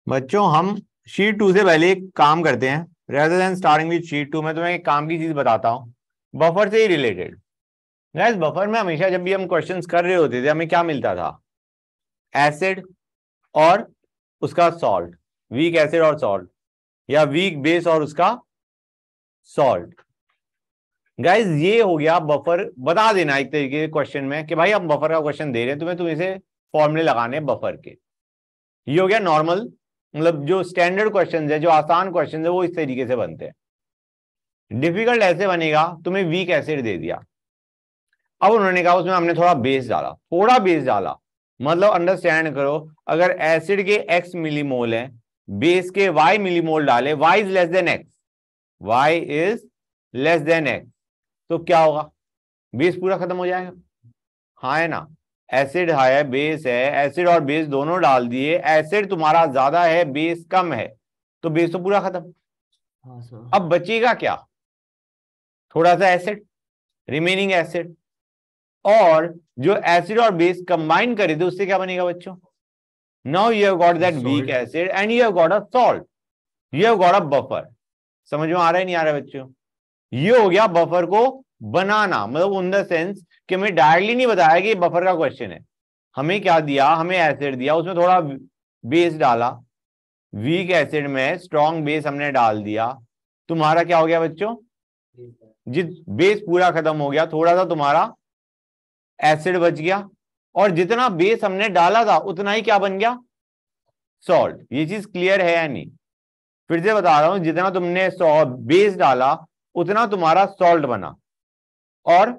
बच्चों हम शीट 2 से पहले एक काम करते हैं। Rather than starting with sheet 2 में तुम्हें एक काम की चीज बताता हूँ, बफर से ही रिलेटेड। गाइस बफर में हमेशा जब भी हम क्वेश्चंस कर रहे होते थे हमें क्या मिलता था? एसिड और उसका सॉल्ट, वीक एसिड और सॉल्ट, या वीक बेस और उसका सॉल्ट। गाइस ये हो गया बफर। बता देना एक तरीके से क्वेश्चन में कि भाई हम बफर का क्वेश्चन दे रहे हैं तुम्हें, तुम इसे फॉर्मूले लगाने हैं बफर के। ये हो गया नॉर्मल, मतलब जो स्टैंडर्ड क्वेश्चन है, जो आसान क्वेश्चन है वो इस तरीके से बनते हैं। डिफिकल्ट ऐसे बनेगा, तुम्हें वीक एसिड दे दिया, अब उन्होंने कहा उसमें हमने थोड़ा बेस डाला, थोड़ा बेस डाला, मतलब अंडरस्टैंड करो, अगर एसिड के x मिलीमोल है, बेस के y मिलीमोल डाले, y is less than x, y is less than x, तो क्या होगा? बेस पूरा खत्म हो जाएगा। हाँ है ना? एसिड है, बेस है, एसिड और बेस दोनों डाल दिए, एसिड तुम्हारा ज्यादा है, बेस कम है, तो बेस तो पूरा खत्म। हाँ सर। अब बचेगा क्या? थोड़ा सा एसिड, रिमेनिंग एसिड, और जो एसिड और बेस कंबाइन करे थे उससे क्या बनेगा बच्चों? Now you have got that weak salt. Acid and you have got a salt, you have got a buffer. समझ में आ रहा है नहीं आ रहा है बच्चों? ये हो गया बफर को बनाना, मतलब इन द सेंस कि हमें डायरेक्टली नहीं बताया कि बफर का क्वेश्चन है। हमें क्या दिया? हमें एसिड दिया, उसमें थोड़ा बेस डाला, वीक एसिड में स्ट्रॉन्ग बेस हमने डाल दिया, तुम्हारा क्या हो गया बच्चों? जित बेस पूरा खत्म हो गया, थोड़ा सा तुम्हारा एसिड बच गया, और जितना बेस हमने डाला था उतना ही क्या बन गया? सॉल्ट। ये चीज क्लियर है या नहीं? फिर से बता रहा हूं, जितना तुमने बेस डाला उतना तुम्हारा सॉल्ट बना, और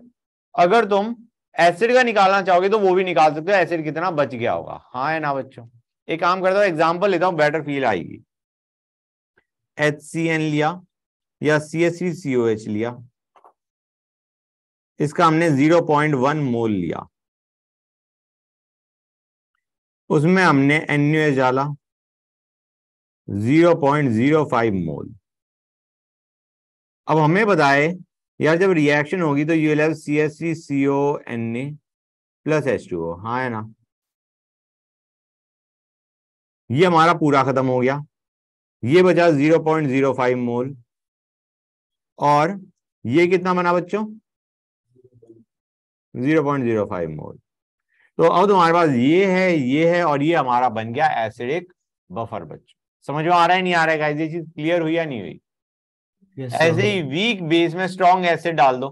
अगर तुम एसिड का निकालना चाहोगे तो वो भी निकाल सकते हो, एसिड कितना बच गया होगा। हाँ है ना बच्चों? एक काम करता हूं, एग्जांपल लेता हूं, बेटर फील आएगी। HCN लिया या CH3COH लिया, इसका हमने 0.1 मोल लिया, उसमें हमने NaOH डाला 0.05 मोल। अब हमें बताए यार जब रिएक्शन होगी तो you will have CH3CONa plus H2O। हाँ है ना? ये हमारा पूरा खत्म हो गया, ये बचा 0.05 मोल, और ये कितना बना बच्चों? 0.05 मोल। तो अब तुम्हारे पास ये है और ये हमारा बन गया एसिडिक बफर बच्चों। समझ में आ रहा है नहीं आ रहा है गाइस? ये चीज क्लियर हुई या नहीं हुई? यस ऐसे सर। ही वीक बेस में स्ट्रॉन्ग एसिड डाल दो,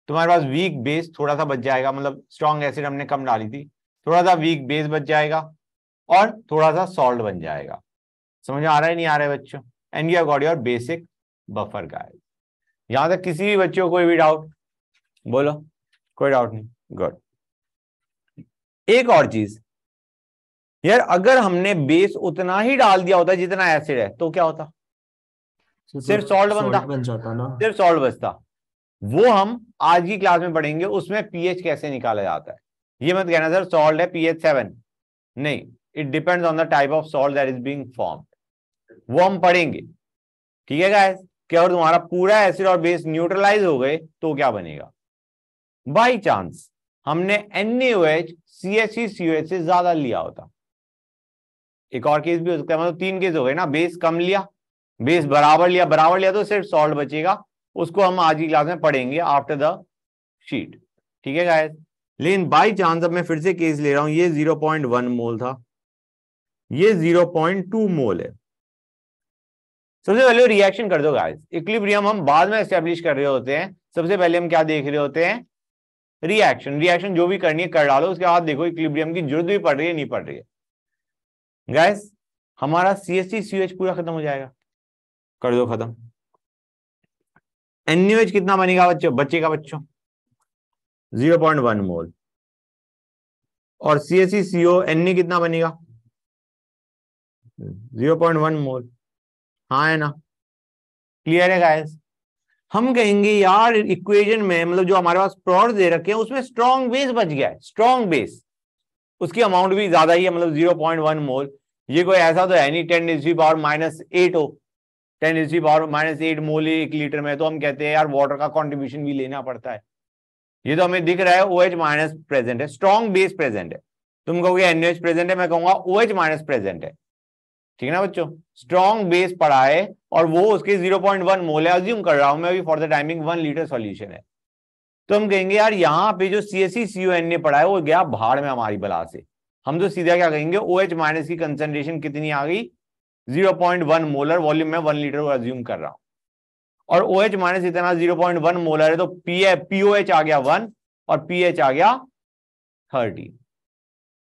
तुम्हारे पास वीक बेस थोड़ा सा बच जाएगा, मतलब स्ट्रॉन्ग एसिड हमने कम डाली थी, थोड़ा सा वीक बेस बच जाएगा, और थोड़ा सा सॉल्ट बन जाएगा। समझ में आ रहा है नहीं आ रहा है बच्चों? And you have got your basic buffer guys. यहां तक किसी भी बच्चों को कोई भी डाउट? बोलो, कोई डाउट नहीं? गुड। एक और चीज यार, अगर हमने बेस उतना ही डाल दिया होता जितना एसिड है तो क्या होता? सिर्फ तो सॉल्ट बनता, सॉल्ट बन जाता ना। सिर्फ सॉल्ट बचता। वो हम आज की क्लास में पढ़ेंगे, उसमें पीएच कैसे निकाला जाता है। ये मत कहना सर सॉल्ट है pH 7, नहीं, it depends on the type of salt that is being formed, वो हम पढ़ेंगे। ठीक है गाइस? कि अगर तुम्हारा पूरा एसिड और बेस न्यूट्रलाइज हो गए तो क्या बनेगा? बाई चांस हमने NaOH CH3COH से ज्यादा लिया होता, एक और केस भी हो सकता है, मतलब 3 केस हो गए ना, बेस कम लिया, बेस बराबर लिया तो सिर्फ सॉल्ट बचेगा, उसको हम आज की क्लास में पढ़ेंगे आफ्टर द शीट। ठीक है गाइस? लेकिन बाई चांस अब मैं फिर से केस ले रहा हूं, ये 0.1 मोल था, ये 0.2 मोल है। सबसे पहले रिएक्शन कर दो गाइस, इक्विलिब्रियम हम बाद में एस्टेब्लिश कर रहे होते हैं, सबसे पहले हम क्या देख रहे होते हैं? रिएक्शन। रिएक्शन जो भी करनी है कर डालो, उसके बाद देखो इक्विलिब्रियम की जरूरत भी पड़ रही है नहीं पड़ रही है। गाइस हमारा CH3COH पूरा खत्म हो जाएगा, कर दो खत्म। NaOH कितना बनेगा बच्चों? बचेगा बच्चों 0.1 मोल, और CH3CONa कितना बनेगा? 0.1 मोल। हाँ है ना? क्लियर है गाइस? हम कहेंगे यार इक्वेशन में, मतलब जो हमारे पास प्रोडक्ट दे रखे हैं उसमें स्ट्रॉन्ग बेस बच गया है, स्ट्रॉन्ग बेस, उसकी अमाउंट भी ज्यादा ही है, मतलब 0.1 मोल। ये कोई ऐसा तो है नहीं 10⁻⁻8 हो, 10⁻⁻8 मोल 1 लीटर में, तो हम कहते हैं यार वाटर का कॉन्ट्रीब्यूशन भी लेना पड़ता है। ये तो हमें दिख रहा है OH माइनस प्रेजेंट है, स्ट्रॉन्ग बेस प्रेजेंट है। तुम कहोगे NaOH प्रेजेंट है, मैं कहूंगा OH माइनस प्रेजेंट है। ठीक है ना बच्चों, स्ट्रॉन्ग बेस पड़ा है और वो उसके 0.1 मोल है, अज्यूम कर रहा हूं मैं अभी for the timing 1 litre solution है। तो हम कहेंगे यार यहाँ पे जो CaCCON ने पड़ा है वो गया भाड़ में हमारी बला से, हम तो सीधा क्या कहेंगे OH माइनस की कंसंट्रेशन कितनी आ गई 0.1 मोलर, वॉल्यूम में 1 लीटर को अज्यूम कर रहा हूं, और OH माइनस इतना 0.1 मोलर है तो POH आ गया 1 और pH आ गया 30।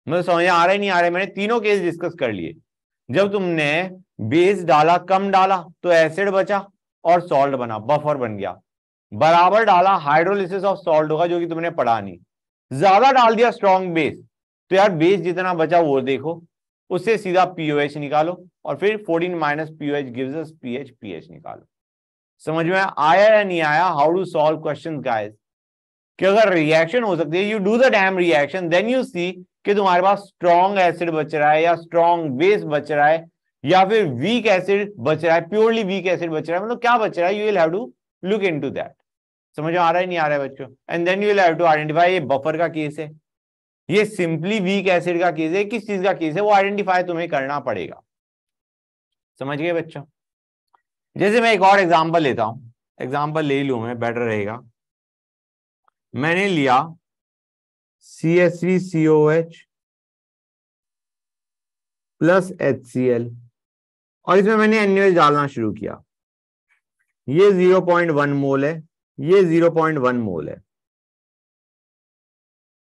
मतलब समझ आ रहा है नहीं आ रहा है, मैंने तीनों केस डिस्कस कर लिए। जब तुमने बेस डाला कम डाला तो एसिड बचा और सॉल्ट बना, बफर बन गया, बराबर डाला हाइड्रोलिसिस ऑफ सॉल्ट होगा जो कि तुमने पढ़ा नहीं, ज्यादा डाल दिया स्ट्रॉन्ग बेस तो यार बेस जितना बचा वो देखो, उससे सीधा POH निकालो और फिर 14 minus POH gives us pH निकालो। समझ में आया या नहीं आया? How to solve questions guys, कि अगर रिएक्शन हो सकती है, you do the damn reaction, then you see कि तुम्हारे पास स्ट्रॉन्ग एसिड बच रहा है या स्ट्रॉन्ग बेस बच रहा है या फिर वीक एसिड बच रहा है, प्योरली वीक एसिड बच रहा है, मतलब क्या बच रहा है, you will have to look into that. समझ आ रहा है नहीं आ रहा है बच्चों? And then you will have to identify ये बफर का केस है, ये सिंपली वीक एसिड का केस है, किस चीज का केस है वो आइडेंटिफाई तुम्हें करना पड़ेगा। समझ गए बच्चों? जैसे मैं एक और एग्जांपल लेता हूं, एग्जांपल ले लूं मैं, बेटर रहेगा। मैंने लिया CH3COH प्लस HCl और इसमें मैंने NaOH डालना शुरू किया, ये 0.1 मोल है, ये 0.1 मोल है,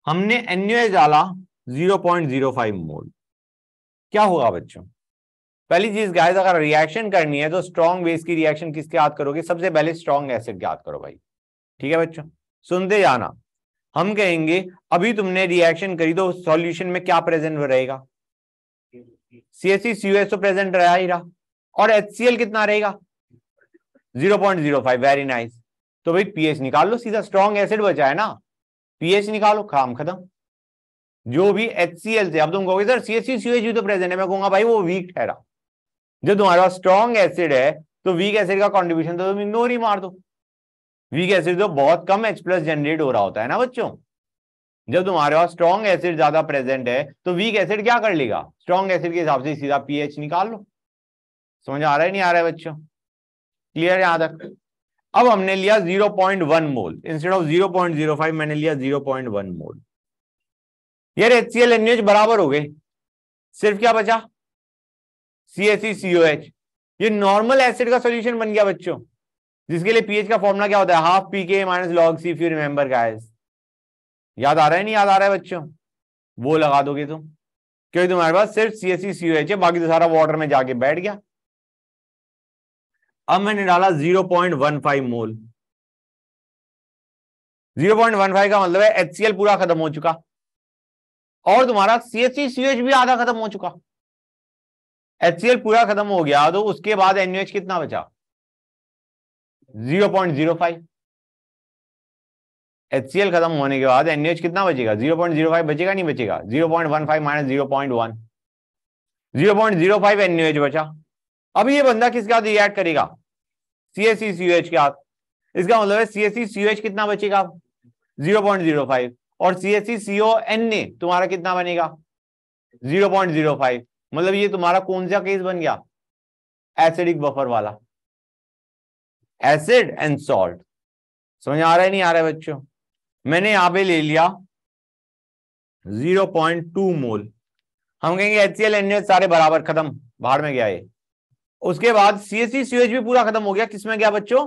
हमने NaOH डाला 0.05 मोल। क्या होगा बच्चों? पहली चीज गाइस, अगर रिएक्शन करनी है तो स्ट्रॉन्ग बेस की रिएक्शन किसके याद करोगे? सबसे पहले स्ट्रॉन्ग एसिड याद करो भाई, ठीक है बच्चों, सुनते जाना। हम कहेंगे अभी तुमने रिएक्शन करी तो सॉल्यूशन में क्या प्रेजेंट रहेगा? CaCCOH तो प्रेजेंट रहा ही रहा, और HCl कितना रहेगा? 0.05। Very nice. तो भाई pH निकाल लो सीधा, स्ट्रॉन्ग एसिड बचा है ना, pH निकालो, काम खत्म। जो भी HCl से, अब तुम कहोगे सर CaCCOH भी तो प्रेजेंट है, मैं कहूंगा भाई वो वीक ठहरा। जब तुम्हारे पास स्ट्रॉन्ग एसिड है तो वीक एसिड का कॉन्ट्रीब्यूशन तो तुम इग्नोर ही मार दो, वीक एसिड तो बहुत कम H+ जनरेट हो रहा होता है ना बच्चों। जब तुम्हारे पास स्ट्रॉन्ग एसिड ज्यादा प्रेजेंट है तो वीक एसिड क्या कर लेगा? स्ट्रॉन्ग एसिड के हिसाब से सीधा pH निकाल लो। समझ आ रहा है नहीं आ रहा है बच्चों? क्लियर यहां तक? अब हमने लिया 0.1 मोल इंस्टेड ऑफ 0.05, मैंने लिया 0.1 मोल। यार HCl NaOH बराबर हो गए, सिर्फ क्या बचा? CaCCOH। ये नॉर्मल एसिड का सॉल्यूशन बन गया बच्चों, जिसके लिए pH का फॉर्मूला क्या होता है? Half pK minus log C, if you remember guys. याद आ रहा है नहीं याद आ रहा है बच्चों? वो लगा दोगे तुम, क्योंकि तुम्हारे पास सिर्फ CaCCOH है, बाकी तो सारा वाटर में जाके बैठ गया। अब मैंने डाला 0.15 मोल। 0.15 का मतलब है HCl पूरा खत्म हो चुका और तुम्हारा CaCCOH भी आधा खत्म हो चुका। HCl पूरा खत्म हो गया तो उसके बाद NaOH कितना बचा? 0.05। HCl खत्म होने के बाद NaOH कितना बचेगा? 0.05 बचेगा नहीं बचेगा? 0.15 माइनस 0.1, 0.05 NaOH बचा। अब ये बंदा किसके साथ रिएक्ट करेगा? CaCCOH के साथ। इसका मतलब है CaCCOH कितना बचेगा? 0.05 और CaCCONA तुम्हारा कितना बनेगा? 0.05। मतलब ये तुम्हारा कौन सा केस बन गया? एसिडिक बफर वाला, एसिड एंड सॉल्ट। समझ आ रहा है नहीं आ रहा है बच्चों? मैंने यहां पे ले लिया 0.2 मोल। हम कहेंगे HCl NaOH सारे बराबर खत्म, बाहर में गया ये। उसके बाद CaCCOH भी पूरा खत्म हो गया, किसमें गया बच्चों?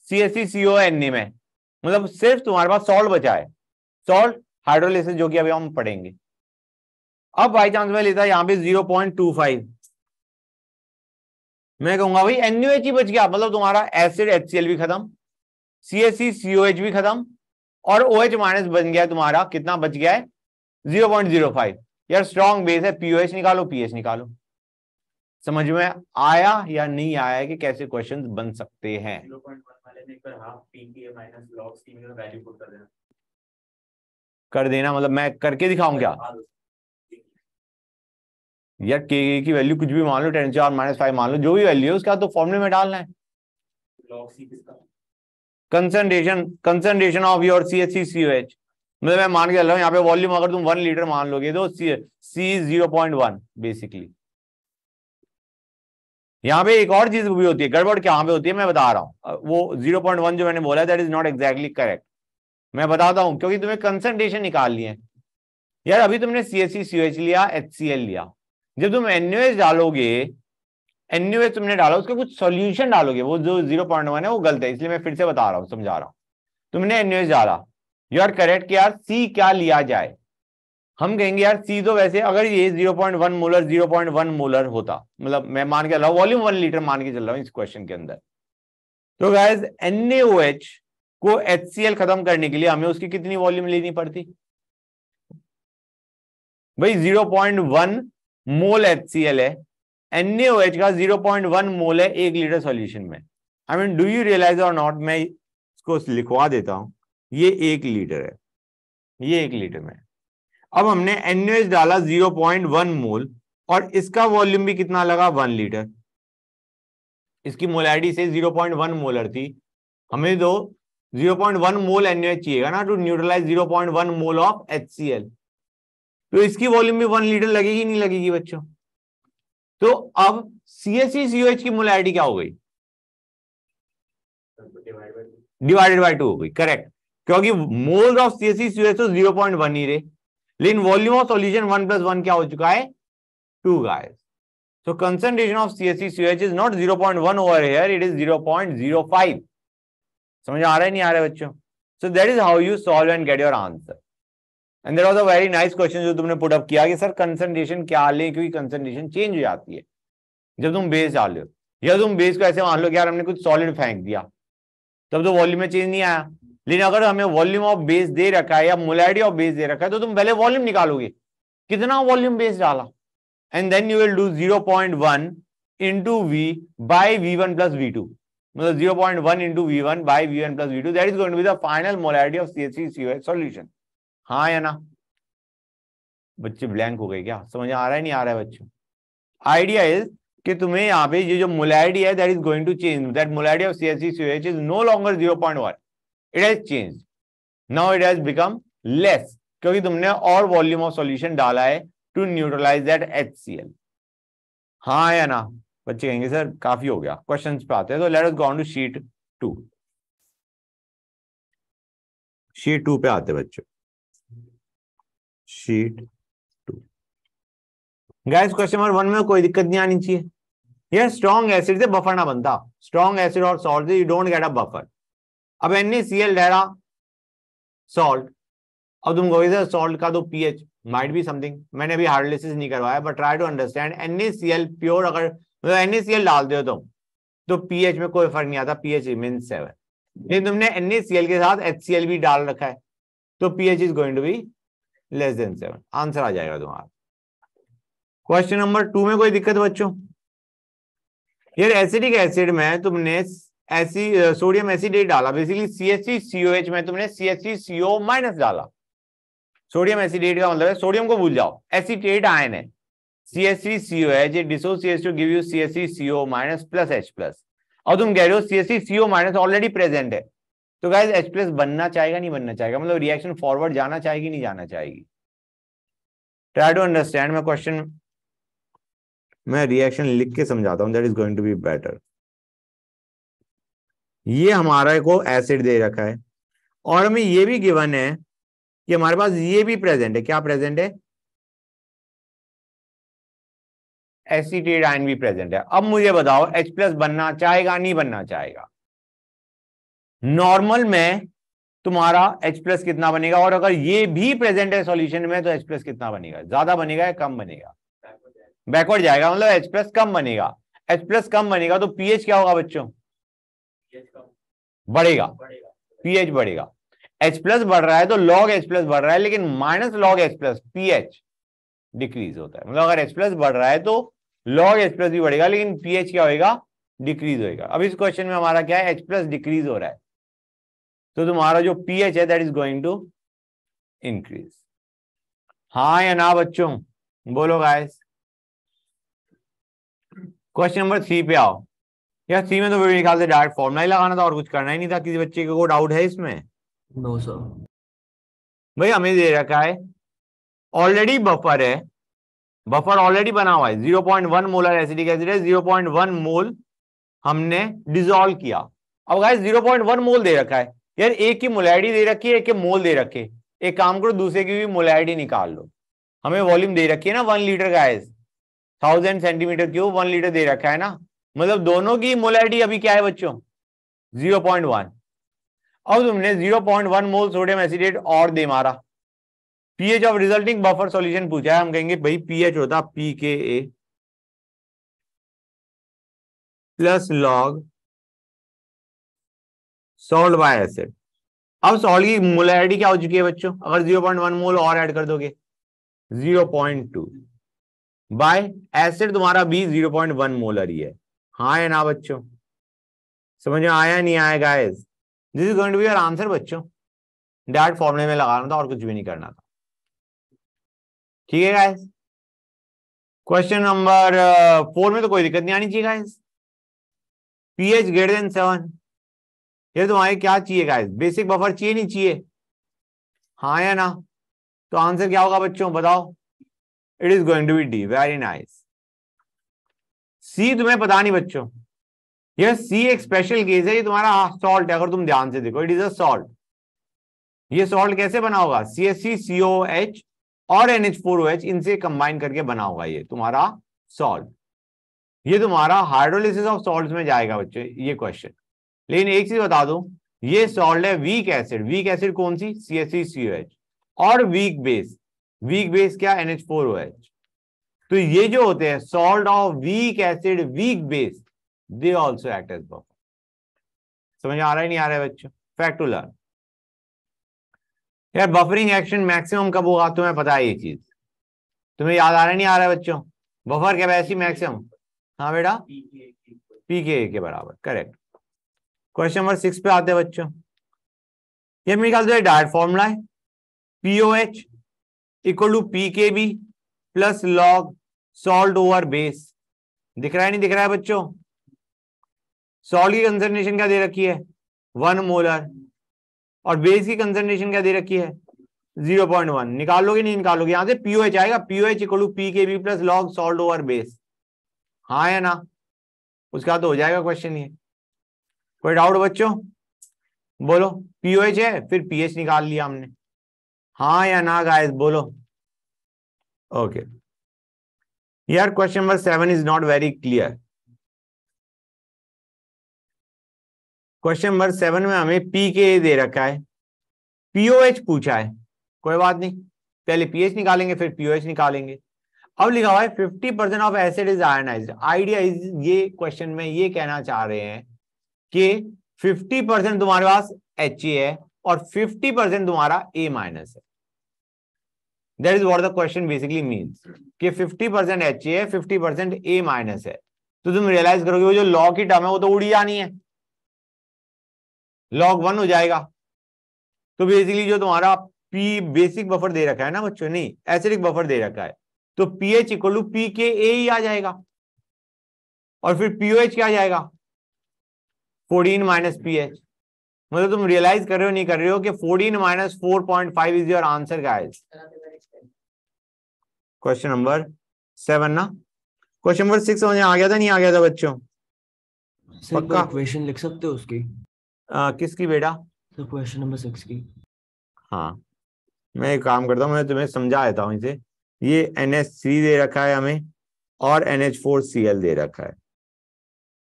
CaCCONA में। मतलब सिर्फ तुम्हारे पास सॉल्ट बचा है, सॉल्ट हाइड्रोलिसिस, जो कि अभी हम पढ़ेंगे। अब बाई चांस में लेता यहां पे 0.25, मैं कहूंगा भाई NaOH ही बच गया, मतलब तुम्हारा एसिड HCl भी खत्म, CaCCOH भी खत्म और OH माइनस बन गया तुम्हारा, कितना बच गया है? 0.05। यार स्ट्रॉन्ग बेस है, POH निकालो, pH निकालो। समझ में आया या नहीं आया कि कैसे क्वेश्चंस बन सकते हैं? 0.1 वाले में एक बार half pK minus log C में वैल्यू पुट कर देना। कर देना मतलब मैं करके दिखाऊं क्या? यार के की वैल्यू कुछ भी मान लो, 10⁻⁻⁵ मान लो, जो भी वैल्यू है उसका तो फॉर्मूले में डालना है। log C किसका? Concentration of your CaCCOH। मतलब मैं मान के चल रहा हूँ यहाँ पे वॉल्यूम अगर तुम 1 लीटर मान लोगे तो C 0.1 बेसिकली, यहाँ पे एक और चीज भी होती है, गड़बड़ क्या पे होती है मैं बता रहा हूँ, वो 0.1 जो मैंने बोला that is not exactly correct, मैं बताता हूँ, क्योंकि तुम्हें कंसंट्रेशन निकालनी है यार। अभी तुमने CaCO लिया, HCl लिया, जब तुम NaOH डालोगे, NaOH तुमने डाला, उसका कुछ सॉल्यूशन डालोगे, वो जो 0.1 है वो गलत है, इसलिए मैं फिर से बता रहा हूँ, समझा रहा हूँ। तुमने NaOH डाला, यू आर करेक्ट कि यार C क्या लिया जाए। हम कहेंगे यार C तो वैसे अगर ये 0.1 मोलर 0.1 मोलर होता, मतलब मैं मान के चल रहा हूँ वॉल्यूम 1 लीटर मान के चल रहा हूँ इस क्वेश्चन के अंदर, तो गाइस NaOH को HCl खत्म करने के लिए हमें उसकी कितनी वॉल्यूम लेनी पड़ती भाई? 0.1 मोल HCl है, NaOH का 0.1 मोल है 1 लीटर सॉल्यूशन में। I mean do you realise और नॉट? मैं इसको लिखवा देता हूं, ये 1 लीटर है, ये 1 लीटर में। अब हमने NaOH डाला 0.1 मोल और इसका वॉल्यूम भी कितना लगा? 1 लीटर। इसकी मोलैरिटी से 0.1 मोलर थी, हमें तो 0.1 मोल NaOH चाहिएगा ना to neutralise 0.1 mole of HCl, तो इसकी वॉल्यूम भी 1 लीटर लगेगी नहीं लगेगी बच्चों? तो अब CaCO की मोलैरिटी क्या हो गई? डिवाइडेड बाय 2 हो गई, करेक्ट, क्योंकि मोल्स ऑफ CaCO तो 0.1 ही रहे, लेकिन वॉल्यूम ऑफ सॉल्यूशन 1 + 1 क्या हो चुका है? 2 guys. So concentration of CaCO is not 0.1 over here, it is 0.05. समझ आ रहा है नहीं आ रहा है बच्चों? So that is how you solve and get your answer. And there was a very nice question जो तुमने पुट अप किया कि सर कंसंट्रेशन क्या ले, क्योंकि कंसंट्रेशन चेंज हो जाती है जब तुम बेस डाल हो, या तुम बेस को ऐसे मान लो कि यार हमने कुछ सॉलिड फेंक दिया, तब तो वॉल्यूम में चेंज नहीं आया, लेकिन अगर हमें वॉल्यूम ऑफ बेस दे रखा है या मोलैरिटी ऑफ बेस दे रखा है, तो तुम पहले वॉल्यूम निकालोगे, कितना वॉल्यूम बेस डाला, and then you will do 0.1 into V by V1 plus V2, मतलब 0.1 into V1 by V1 plus V2, that is going to be the final molarity of CaCO solution. हाँ या ना? बच्चे blank हो गए क्या? समझ आ रहा है नहीं आ रहा है बच्चों? आइडिया इज कि तुम्हें यहाँ पे ये जो मोलैरिटी है that is going to change, that molarity of CaCO is no longer 0.1, it has change, now it has become less, क्योंकि तुमने और वॉल्यूम ऑफ सॉल्यूशन डाला है टू न्यूट्रलाइज दैट HCl। हाँ या ना? बच्चे कहेंगे सर काफी हो गया, क्वेश्चंस पे आते हैं, तो let us go on to sheet 2। Sheet 2 पे आते बच्चों, शीट 2। गाइस क्वेश्चन नंबर 1 में कोई दिक्कत नहीं आनी चाहिए। ये स्ट्रॉन्ग एसिड से बफर ना बनता, स्ट्रॉन्ग एसिड और सॉल्ट से you don't get a buffer. अब NaCl डाला सॉल्ट, अब तुम कहोगे सर सॉल्ट का तो pH माइट बी समथिंग, मैंने अभी हाइड्रोलिसिस नहीं करवाया, but try to understand. NaCl pure अगर मतलब NaCl डालते हो तुम तो pH में कोई फर्क नहीं आता, pH रिमेन्स 7। लेकिन तुमने NaCl के साथ HCl भी डाल रखा है तो pH is going to be less than 7, answer आ जाएगा तुम्हारा। क्वेश्चन नंबर 2 में कोई दिक्कत बच्चों? यार एसिडिक एसिड में तुमने सोडियम एसिडेट डाला, बेसिकली CaCOH में तुमने CaCO- डाला। सोडियम एसिडेट का मतलब है, सोडियम को भूल जाओ, एसिटेट आयन है, CaCOH it dissociates to give you CaCO- plus H+, और तुम कह रहे हो CaCO- ऑलरेडी प्रेजेंट है, तो गाइस H+ बनना चाहेगा नहीं बनना चाहेगा, मतलब रिएक्शन फॉरवर्ड जाना चाहेगी नहीं जाना चाहेगी? Try to understand. मैं क्वेश्चन मैं रिएक्शन लिख के समझाता हूं, that is going to be better. ये हमारा को एसिड दे रखा है और हमें ये भी गिवन है कि हमारे पास ये भी प्रेजेंट है, क्या प्रेजेंट है? एसिटेट आयन भी प्रेजेंट है। अब मुझे बताओ H+ बनना चाहेगा नहीं बनना चाहेगा? नॉर्मल में तुम्हारा H+ कितना बनेगा, और अगर ये भी प्रेजेंट है सॉल्यूशन में तो H+ कितना बनेगा? ज्यादा बनेगा या कम बनेगा? बैकवर्ड जाएगा, मतलब H+ कम बनेगा। H+ कम बनेगा तो pH क्या होगा बच्चों? बढ़ेगा, pH बढ़ेगा। H+ बढ़ रहा है तो log H+ बढ़ रहा है, लेकिन minus log H+ pH decrease होता है, मतलब अगर H+ बढ़ रहा है तो log H+ भी बढ़ेगा, लेकिन pH क्या होगा? डिक्रीज होगा। अब इस क्वेश्चन में हमारा क्या है? H+ डिक्रीज हो रहा है, तो तुम्हारा जो pH है that is going to increase. हाँ या ना बच्चों? बोलो गाइस। क्वेश्चन नंबर 3 पे आओ। यार 3 में तो मेरे ख्याल से डायरेक्ट फॉर्मूला ही लगाना था और कुछ करना ही नहीं था। किसी बच्चे को डाउट है इसमें? No sir. भाई हमें दे रखा है ऑलरेडी बफर है, बफर ऑलरेडी बना हुआ है, 0.1 मोलर एसिटिक एसिड है, 0.1 मोल हमने डिसॉल्व किया। अब गाइस 0.1 मोल दे रखा है यार, एक की मोलैरिटी दे रखी है, एक के मोल दे रखे। एक काम करो, दूसरे की भी मोलैरिटी निकाल लो। हमें वॉल्यूम दे रखी है ना 1 litre guys, 1000 centimetre cube 1 litre दे रखा है ना, मतलब दोनों की मोलैरिटी अभी क्या है बच्चों, 0.1। अब तुमने 0.1 मोल सोडियम एसिडेट और दे मारा, pH of resulting buffer solution पूछा है, हम कहेंगे भाई पीएच होता pKa plus log salt bye acid. अब सॉल्ट की मोलैरिटी क्या हो चुकी है बच्चों, अगर 0.1 मोल और ऐड कर दोगे 0.2 बाय एसिड तुम्हारा भी 0.1 मोलर ही है। हाँ या ना बच्चों, समझ में आया नहीं आया guys? This is going to be your answer बच्चों, डायरेक्ट फॉर्मूले में लगाना था और कुछ भी नहीं करना था। ठीक है गाइस, क्वेश्चन नंबर 4 में तो कोई दिक्कत नहीं आनी चाहिए गाइस। पीएच ग्रेटर देन 7, ये तुम्हारे क्या चाहिए गाइस, बेसिक बफर चाहिए नहीं चाहिए, हाँ या ना? तो आंसर क्या होगा बच्चों बताओ, it is going to be D, very nice. See तुम्हें पता नहीं बच्चों, यह सी एक स्पेशल केस है, ये तुम्हारा सॉल्ट है, अगर तुम ध्यान से देखो इट इज अ सॉल्ट। ये सॉल्ट कैसे बना होगा, CH3COH और NH4OH इनसे कंबाइन करके बना होगा ये तुम्हारा सॉल्ट। ये तुम्हारा हाइड्रोलिसिस ऑफ सॉल्ट्स में जाएगा बच्चों ये क्वेश्चन। लेकिन एक चीज बता दूं, ये सॉल्ट है वीक एसिड, वीक एसिड कौन सी, CH3COH, और वीक बेस क्या, NH4OH। तो ये जो होते हैं salt of weak acid weak base, they also act as buffer. समझ आ रहा है नहीं आ रहा है बच्चों, फैक्ट टू लर्न। यार बफरिंग एक्शन मैक्सिमम कब होगा तुम्हें पता है ये चीज, तुम्हें याद आ रहा है नहीं आ रहा है बच्चों, बफर कैपेसिटी मैक्सिमम, हाँ बेटा पीके के बराबर, करेक्ट। क्वेश्चन नंबर 6 पे आते हैं बच्चों, ये मेरे ख्याल से डायरेक्ट फॉर्मूला है, POH equal to PKB plus log salt over base. दिख रहा है नहीं दिख रहा है बच्चों, सॉल्ट की कंसंट्रेशन क्या दे रखी है 1 मोलर, और बेस की कंसंट्रेशन क्या दे रखी है 0.1। निकालोगे नहीं निकालोगे, यहां से POH आएगा, POH equal to PKB plus log salt over base, हाँ या ना? उसका तो हो जाएगा क्वेश्चन ये। कोई डाउट बच्चों, बोलो। POH है फिर पीएच निकाल लिया हमने, हाँ या ना गाइस बोलो। ओके यार question number 7 is not very clear. Question number 7 में हमें पीके दे रखा है, POH पूछा है, कोई बात नहीं, पहले पीएच निकालेंगे फिर POH निकालेंगे। अब लिखा हुआ है 50% of acid is ionised. Idea is, ये क्वेश्चन में ये कहना चाह रहे हैं कि 50% तुम्हारे पास HA है और 50% तुम्हारा A माइनस है। That is what the question basically means, कि 50% HA है 50% A माइनस है। तो तुम रियलाइज करोगे वो जो लॉग की टर्म है वो तो उड़ी जानी है, log 1 हो जाएगा। तो बेसिकली जो तुम्हारा पी बेसिक बफर दे रखा है ना बच्चों, नहीं एसिडिक बफर दे रखा है, तो पीएच इक्वल टू PKA ही आ जाएगा, और फिर POH क्या आ जाएगा 14 माइनस PH। मतलब तुम रियलाइज कर रहे हो नहीं कर रहे हो कि 14 minus 4.5 is your answer guys. Question number 7 ना, क्वेश्चन नंबर 6 समझ आ गया था नहीं आ गया था बच्चों? पक्का इक्वेशन लिख सकते हो उसकी? किसकी बेटा? सर क्वेश्चन नंबर 6 की। हाँ मैं एक काम करता हूँ, मैं तुम्हें समझा देता हूँ इसे। ये NH3 दे रखा है हमें और NH4Cl दे रखा है,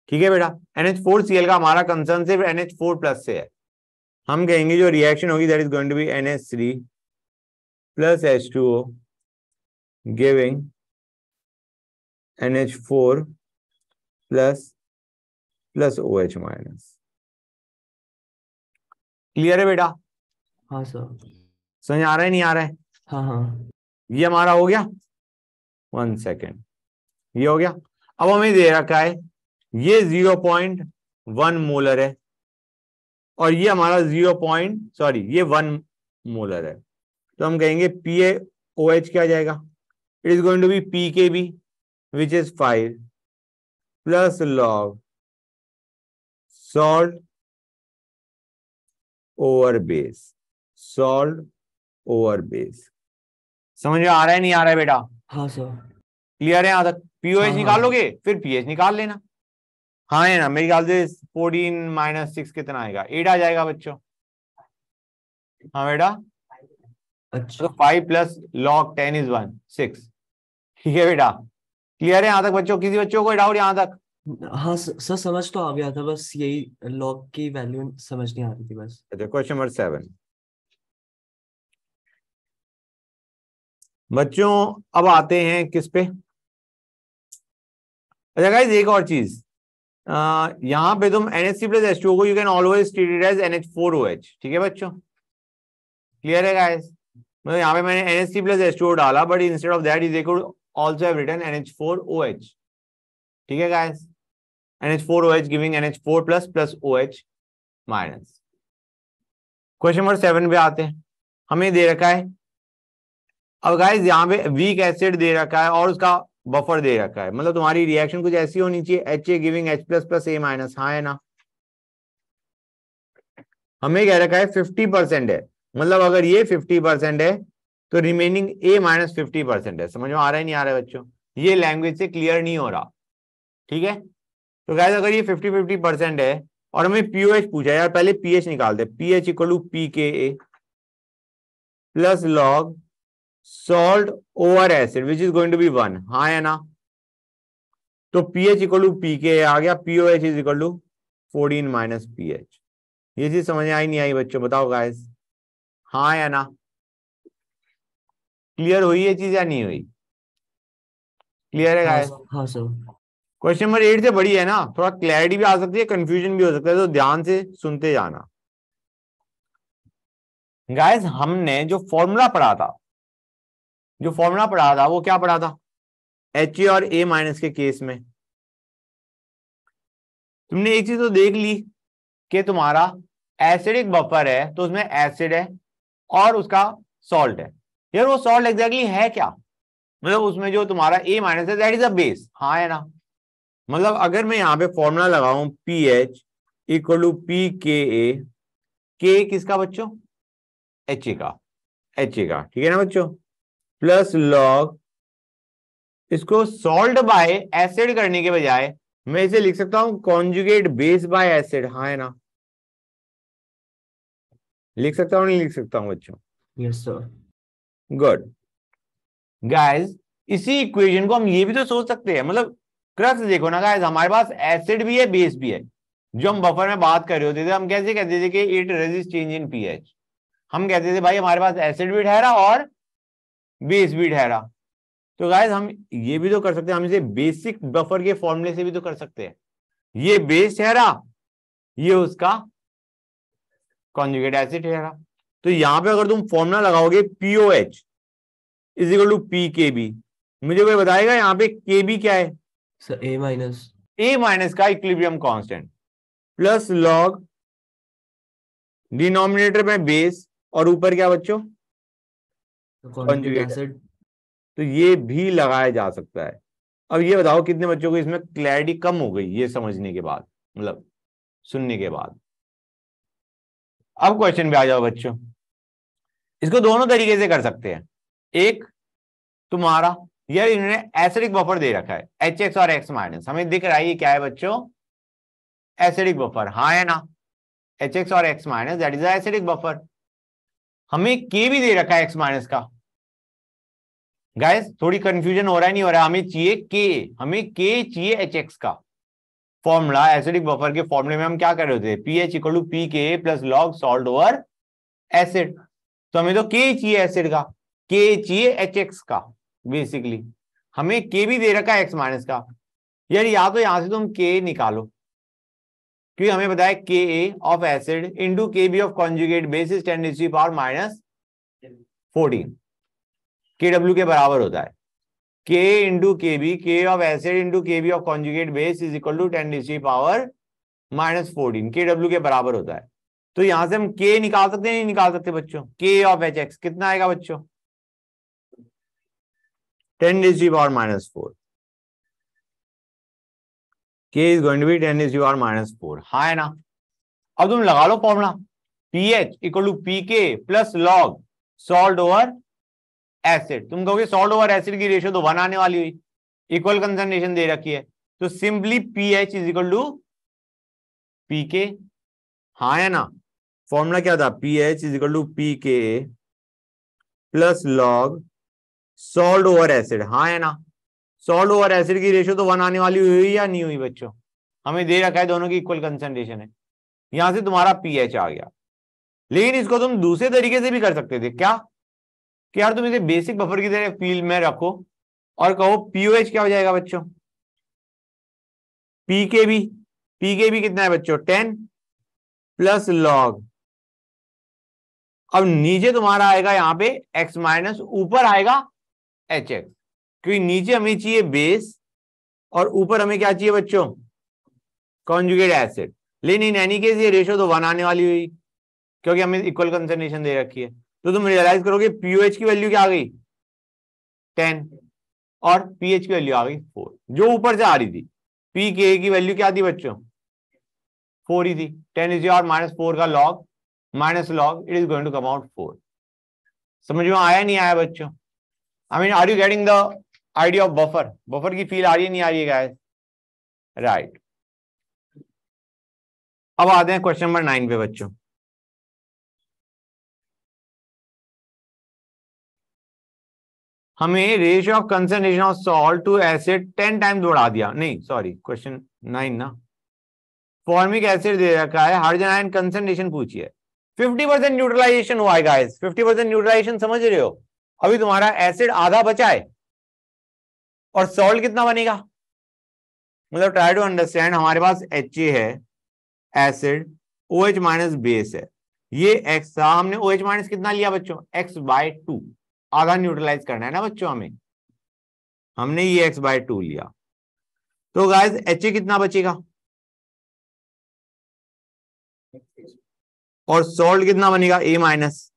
ठीक है बेटा। NH4Cl का हमारा कंसर्न सिर्फ NH4 प्लस से है। हम कहेंगे जो रिएक्शन होगी that is going to be NH3 plus H2O giving NH4 plus OH minus. Clear है बेटा? हाँ सर। समझ आ रहा है नहीं आ रहा है? हाँ हाँ। ये हमारा हो गया, 1 सेकेंड, ये हो गया। अब हमें दे रखा है ये 0.1 मोलर है और ये हमारा ये 1 मोलर है। तो हम कहेंगे PaOH क्या जाएगा, it is going to be PKB which is 5 plus log salt over base, salt over base. समझ में आ रहा है नहीं आ रहा है बेटा? हाँ सर। क्लियर है यहां तक? पीओएच हाँ, हाँ। निकालोगे फिर पीएच निकाल लेना। हाँ है ना? मेरे ख्याल से 14 माइनस 6 कितना आएगा? 8 आ जाएगा बच्चों। हाँ बेटा, अच्छा। तो 5 प्लस log 10 इज 1 6। ठीक है बेटा, क्लियर है यहां तक बच्चों? किसी बच्चों को डाउट यहां तक? हाँ सर, समझ तो आ गया था, बस यही लॉग की वैल्यू समझ नहीं आ रही थी बस। अच्छा, क्वेश्चन नंबर 7 बच्चों। अब आते हैं किस पे? अच्छा गाइस, एक और चीज, यहां पे तुम NH3 प्लस H2O को you can always treat it as NH4OH। ठीक है बच्चों, क्लियर है गाइस? मतलब यहाँ पे मैंने NH3 प्लस H2O डाला, but instead of that is equal also have written NH4OH। ठीक है guys, NH4OH giving NH4 plus plus OH minus. Question number 7 पे आते हैं। हमें दे रखा है, अब गाइस यहाँ पे वीक एसिड दे रखा है और उसका बफर दे रखा है, मतलब तुम्हारी रिएक्शन कुछ ऐसी होनी चाहिए, HA giving H plus plus A minus. हाँ है ना? हमें कह रखा है 50% है, मतलब अगर ये 50% है तो रिमेनिंग A माइनस 50% है। समझ में आ रहा है नहीं आ रहा है बच्चों? ये लैंग्वेज से क्लियर नहीं हो रहा। ठीक है, तो गाइस अगर ये 50-50% है और हमें पीओएच पूछा है, यार पहले पीएच निकालते हैं। PH equal to PKA plus log salt over acid which is going to be 1। हाँ है ना? तो पीएच इक्वल टू PKA आ गया, pOH is equal to 14 minus pH. ये चीज समझ आई नहीं आई बच्चों? बताओ गाइस, हाँ या ना? क्लियर हुई ये चीज या नहीं हुई? क्लियर है हाँ गाइस? हाँ सर। क्वेश्चन नंबर 8 से बड़ी है ना, थोड़ा क्लैरिटी भी आ सकती है, कंफ्यूजन भी हो सकता है, तो ध्यान से सुनते जाना। गाइस हमने जो फॉर्मूला पढ़ा था वो क्या पढ़ा था? HA और A माइनस के केस में तुमने एक चीज तो देख ली कि तुम्हारा एसिडिक बफर है तो उसमें एसिड है और उसका सॉल्ट है। यार वो सॉल्ट एग्जैक्टली है क्या? मतलब उसमें जो तुम्हारा A माइनस है दैट इज अ बेस। हाँ है ना? मतलब अगर मैं यहाँ पे फॉर्मूला लगाऊं पीएच इक्वल टू PKA, के किसका बच्चों? HA का, ठीक है ना बच्चों? प्लस लॉग, इसको सॉल्ट बाय एसिड करने के बजाय मैं इसे लिख सकता हूं कॉन्जुगेट बेस बाय एसिड। हाँ है ना? लिख सकता हूं नहीं लिख सकता हूं बच्चों? Yes sir. गुड गाइस, इसी इक्वेशन को हम ये भी तो सोच सकते हैं, मतलब क्रक्स देखो ना गाइस, हमारे पास एसिड भी है बेस भी है। जो हम बफर में बात कर रहे होते थे, हम कैसे कहते थे कि it resist change in pH. हम कहते थे भाई हमारे पास एसिड भी ठहरा और बेस भी ठहरा। तो गाइस हम ये भी तो कर सकते हैं, हम इसे बेसिक बफर के फॉर्मूले से भी तो कर सकते हैं। ये बेस ठहरा, ये उसका कॉन्जुगेट एसिड ठहरा। तो यहां पे अगर तुम फॉर्मूला लगाओगे pOH is equal to PKB, मुझे कोई बताएगा यहाँ पे KB क्या है? Sir A minus. A minus का equilibrium constant plus log denominator में बेस और ऊपर क्या बच्चों? Conjugate conjugate. एसिड। तो ये भी लगाया जा सकता है। अब ये बताओ कितने बच्चों को इसमें क्लैरिटी कम हो गई ये समझने के बाद, मतलब सुनने के बाद? अब क्वेश्चन पे आ जाओ बच्चों। इसको दोनों तरीके से कर सकते हैं। एक तुम्हारा, यार इन्होंने एसिडिक बफर दे रखा है HX और X माइनस, हमें दिख रहा है ये क्या है बच्चों? Acidic buffer. हाँ है ना? HX और X minus that is acidic buffer. हमें K भी दे रखा है X माइनस का। गाइस थोड़ी कंफ्यूजन हो रहा है नहीं हो रहा है? हमें चाहिए K, हमें K चाहिए HX का। फॉर्मूला एसिडिक बफर के फॉर्मूले में हम क्या कर रहे थे? PH equal to PKA plus log salt over acid. तो हमें तो K चाहिए एसिड का, K चाहिए HX का। बेसिकली हमें K भी दे रखा है X माइनस का। यार या तो यहां से तुम K निकालो, क्योंकि हमें बताया Ka of acid into KB of conjugate base is 10⁻⁻⁻14 KW के बराबर होता है। K into KB, K of acid into KB of conjugate base is equal to 10⁻⁻14 KW के बराबर होता है। तो यहां से हम K निकाल सकते हैं नहीं निकाल सकते बच्चों? K ऑफ HX कितना आएगा बच्चों? 10⁻⁻4। K is going to be 10⁻⁻4। हाँ है ना? अब तुम लगा लो formula pH equal to PK plus log salt over acid. तुम कहोगे सॉल्ट ओवर एसिड की रेशियो तो 1 आने वाली हुई, इक्वल कंसंट्रेशन दे रखी है, तो simply pH is equal to pK, हाँ या ना। फॉर्मूला क्या था, pH is equal to pK plus log salt over acid, हाँ या ना। सॉल्ट ओवर एसिड की रेशियो तो 1 आने वाली हुई या नहीं हुई बच्चों, हमें दे रखा है दोनों की इक्वल कंसंट्रेशन है, यहां से तुम्हारा पीएच आ गया। लेकिन इसको तुम दूसरे तरीके से भी कर सकते थे, क्या कि यार तुम इसे बेसिक बफर की तरह फील्ड में रखो और कहो पीओएच क्या हो जाएगा बच्चों, पीके भी कितना है बच्चों 10 प्लस लॉग, अब नीचे तुम्हारा आएगा यहां पे x माइनस, ऊपर आएगा एच एक्स, क्योंकि नीचे हमें चाहिए बेस और ऊपर हमें क्या चाहिए बच्चों, कॉन्जुगेट एसिड। लेकिन इन एनी केस ये रेशियो तो 1 आने वाली हुई क्योंकि हमें इक्वल कंसंट्रेशन दे रखी है, तो तुम रियलाइज करोगे पीओएच की वैल्यू क्या आ गई 10 और पीएच की वैल्यू आ गई 4, जो ऊपर से आ रही थी। पीके की वैल्यू क्या थी बच्चों 4 ही थी, 10 इज योर माइनस 4 का log minus log, it is going to come out 4। समझ में आया नहीं आया बच्चों, I mean are you getting the idea of buffer, buffer की फील आ रही है नहीं आ रही है गाइस, राइट। अब आते हैं क्वेश्चन नंबर 9 पे बच्चों। हमें ratio of concentration of salt to acid 10 times बढ़ा दिया, नहीं सॉरी क्वेश्चन 9 ना, फॉर्मिक एसिड दे रखा है, हाइड्रोजन आयन कंसंट्रेशन पूछी है, 50% न्यूट्रलाइजेशन हुआ है गाइस, 50% न्यूट्रलाइजेशन समझ रहे हो, अभी तुम्हारा एसिड आधा बचा है और सॉल्ट कितना बनेगा, मतलब ट्राई टू अंडरस्टैंड, हमारे पास HA है एसिड, OH माइनस बेस है, ये X था, हमने OH माइनस कितना लिया बच्चों x/2, आधा न्यूट्रलाइज करना है ना बच्चों हमें, हमने ये x/2 लिया, तो गाइस HA कितना बचेगा और सॉल्ट कितना बनेगा A माइनस,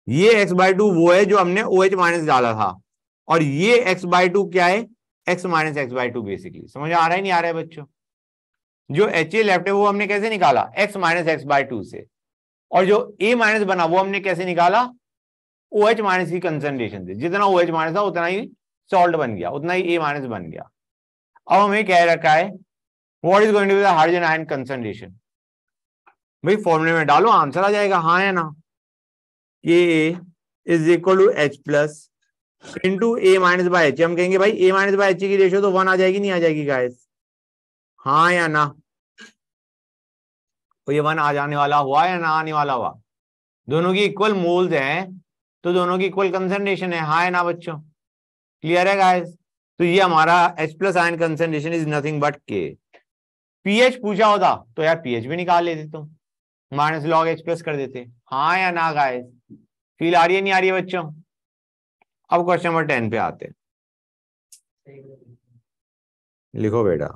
ये x/2 वो है जो हमने OH माइनस डाला था, और ये x/2 क्या है x माइनस x/2 बेसिकली, समझ आ रहा है नहीं आ रहा है बच्चों, जो HA लेफ्ट है वो हमने कैसे निकाला x माइनस x/2 से, और जो A माइनस बना वो हमने कैसे निकाला OH माइनस की कंसंट्रेशन से, जितना OH माइनस था उतना ही सॉल्ट बन गया, उतना ही A माइनस बन गया। अब हमें कह रखा है what is going to be the hydrogen ion concentration, भाई फॉर्मूले में डालो आंसर आ जाएगा, हाँ या ना, Ka is equal to H plus into A minus by H, हम कहेंगे भाई A माइनस बाय H की रेशियो तो 1 आ जाएगी नहीं आ जाएगी गाइस, हाँ या ना, तो ये 1 आ जाने वाला हुआ या ना आने वाला हुआ, दोनों की इक्वल मोल्स हैं तो दोनों की इक्वल कंसंट्रेशन है, हाँ या ना बच्चों, क्लियर है गाइस, तो ये हमारा H plus ion concentration is nothing but K। PH पूछा होता तो यार पीएच भी निकाल लेते तुम, माइनस लॉग H प्लस कर देते, हाँ या ना गाइस, फील आ रही है नहीं आ रही है बच्चों। अब क्वेश्चन नंबर 10 पे आते हैं, लिखो बेटा,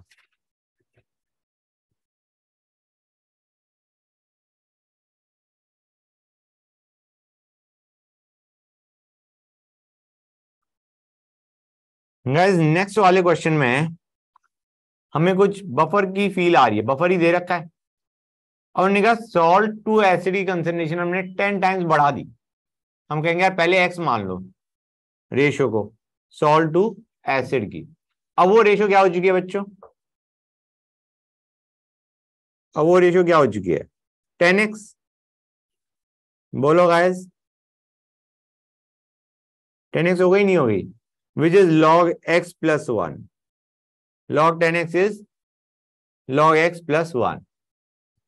गाइस नेक्स्ट वाले क्वेश्चन में हमें कुछ बफर की फील आ रही है, बफर ही दे रखा है, और हमने कहा सॉल्ट टू एसिड की कंसंट्रेशन हमने 10 टाइम्स बढ़ा दी, हम कहेंगे यार पहले x मान लो रेशियो को सॉल्ट टू एसिड की, अब वो रेशियो क्या हो चुकी है बच्चों, अब वो रेशियो क्या हो चुकी है 10x, बोलो गाइस 10x हो गई नहीं हो गई, which is log x plus 1, log 10x is log x plus 1,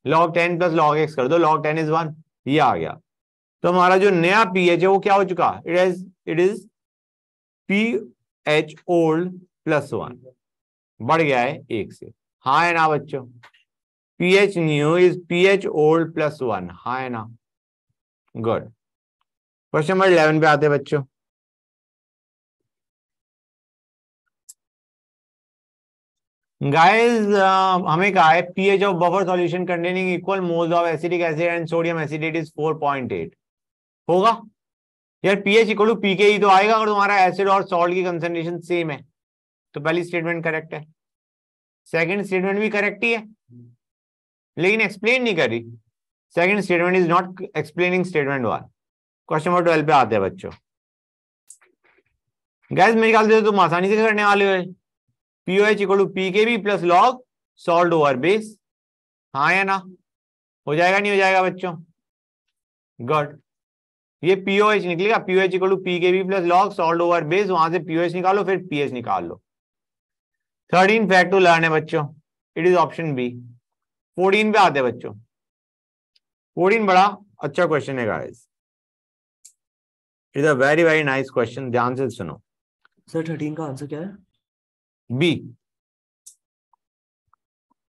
log 10 plus log x कर दो, log 10 इज 1, ये आ गया, तो हमारा जो नया pH है वो क्या हो चुका, it is pH old plus 1, बढ़ गया है 1 से, हाँ है ना बच्चों, pH new is pH old plus 1, हाँ है ना, गुड। क्वेश्चन नंबर 11 पे आते हैं बच्चों, गाइस हमें कहा है pH of buffer solution containing equal moles of acetic acid and sodium acetate is 4.8, होगा यार pH इक्वल टू pK ही तो आएगा अगर तुम्हारा एसिड और सॉल्ट की कंसंट्रेशन सेम है, तो पहली स्टेटमेंट करेक्ट है, सेकंड स्टेटमेंट भी करेक्ट ही है लेकिन एक्सप्लेन नहीं कर रही, second statement is not explaining statement 1। Question number 12 पे आते हैं बच्चों, गैस मेरे ख्याल से तुम आसानी से करने वाले हो। POH equal to PKB plus log salt over base, हाँ या ना? हो जाएगा नहीं हो जाएगा बच्चों? गुड। ये POH निकलेगा, POH equal to PKB plus log salt over base, वहां से POH निकालो फिर pH निकाल लो। 13 फैक्ट टू लर्न है बच्चों, इट इज ऑप्शन बी। 14 पे आते हैं बच्चों। 14 बड़ा अच्छा क्वेश्चन है guys, it is a very very nice question, ध्यान से सुनो। सर 13 का आंसर क्या है? बी,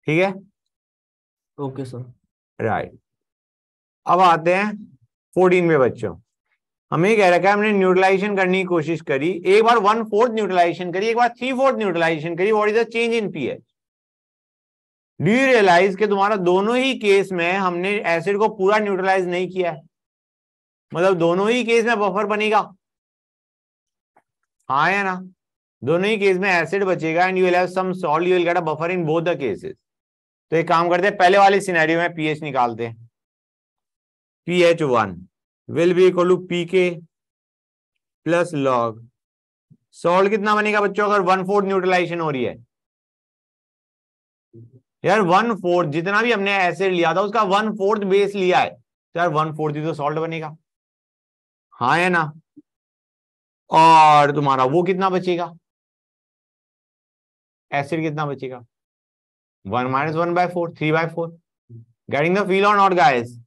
ठीक है, ओके सर। राइट। अब आते हैं 14 पे बच्चों। हमें कह रखा है हमने न्यूट्रलाइजेशन करने की कोशिश करी, एक बार 1/4 न्यूट्रलाइजेशन करी, एक बार 3/4 न्यूट्रलाइजेशन करी, what is the change in pH? Do you realise कि तुम्हारा दोनों ही केस में हमने एसिड को पूरा न्यूट्रलाइज नहीं किया है, मतलब दोनों ही केस में बफर बनेगा, हाँ या ना? दोनों ही केस में एसिड बचेगा and you will have some salt, you will get a buffer in both the cases. तो एक काम करते हैं, पहले वाले सिनेरियो में पीएच निकालते हैं। pH1 will be equal to pK plus log salt कितना बनेगा बच्चों अगर 1/4 न्यूट्रलाइजेशन हो रही है? यार 1/4 जितना भी हमने एसिड लिया था उसका 1/4 बेस लिया है, तो यार 1/4 ही तो सॉल्ट बनेगा, हाँ या ना? और तुम्हारा वो कितना बचेगा, एसिड कितना बचेगा? 1 - 1/4, 3/4। गेटिंग द फील और नॉट गाइस?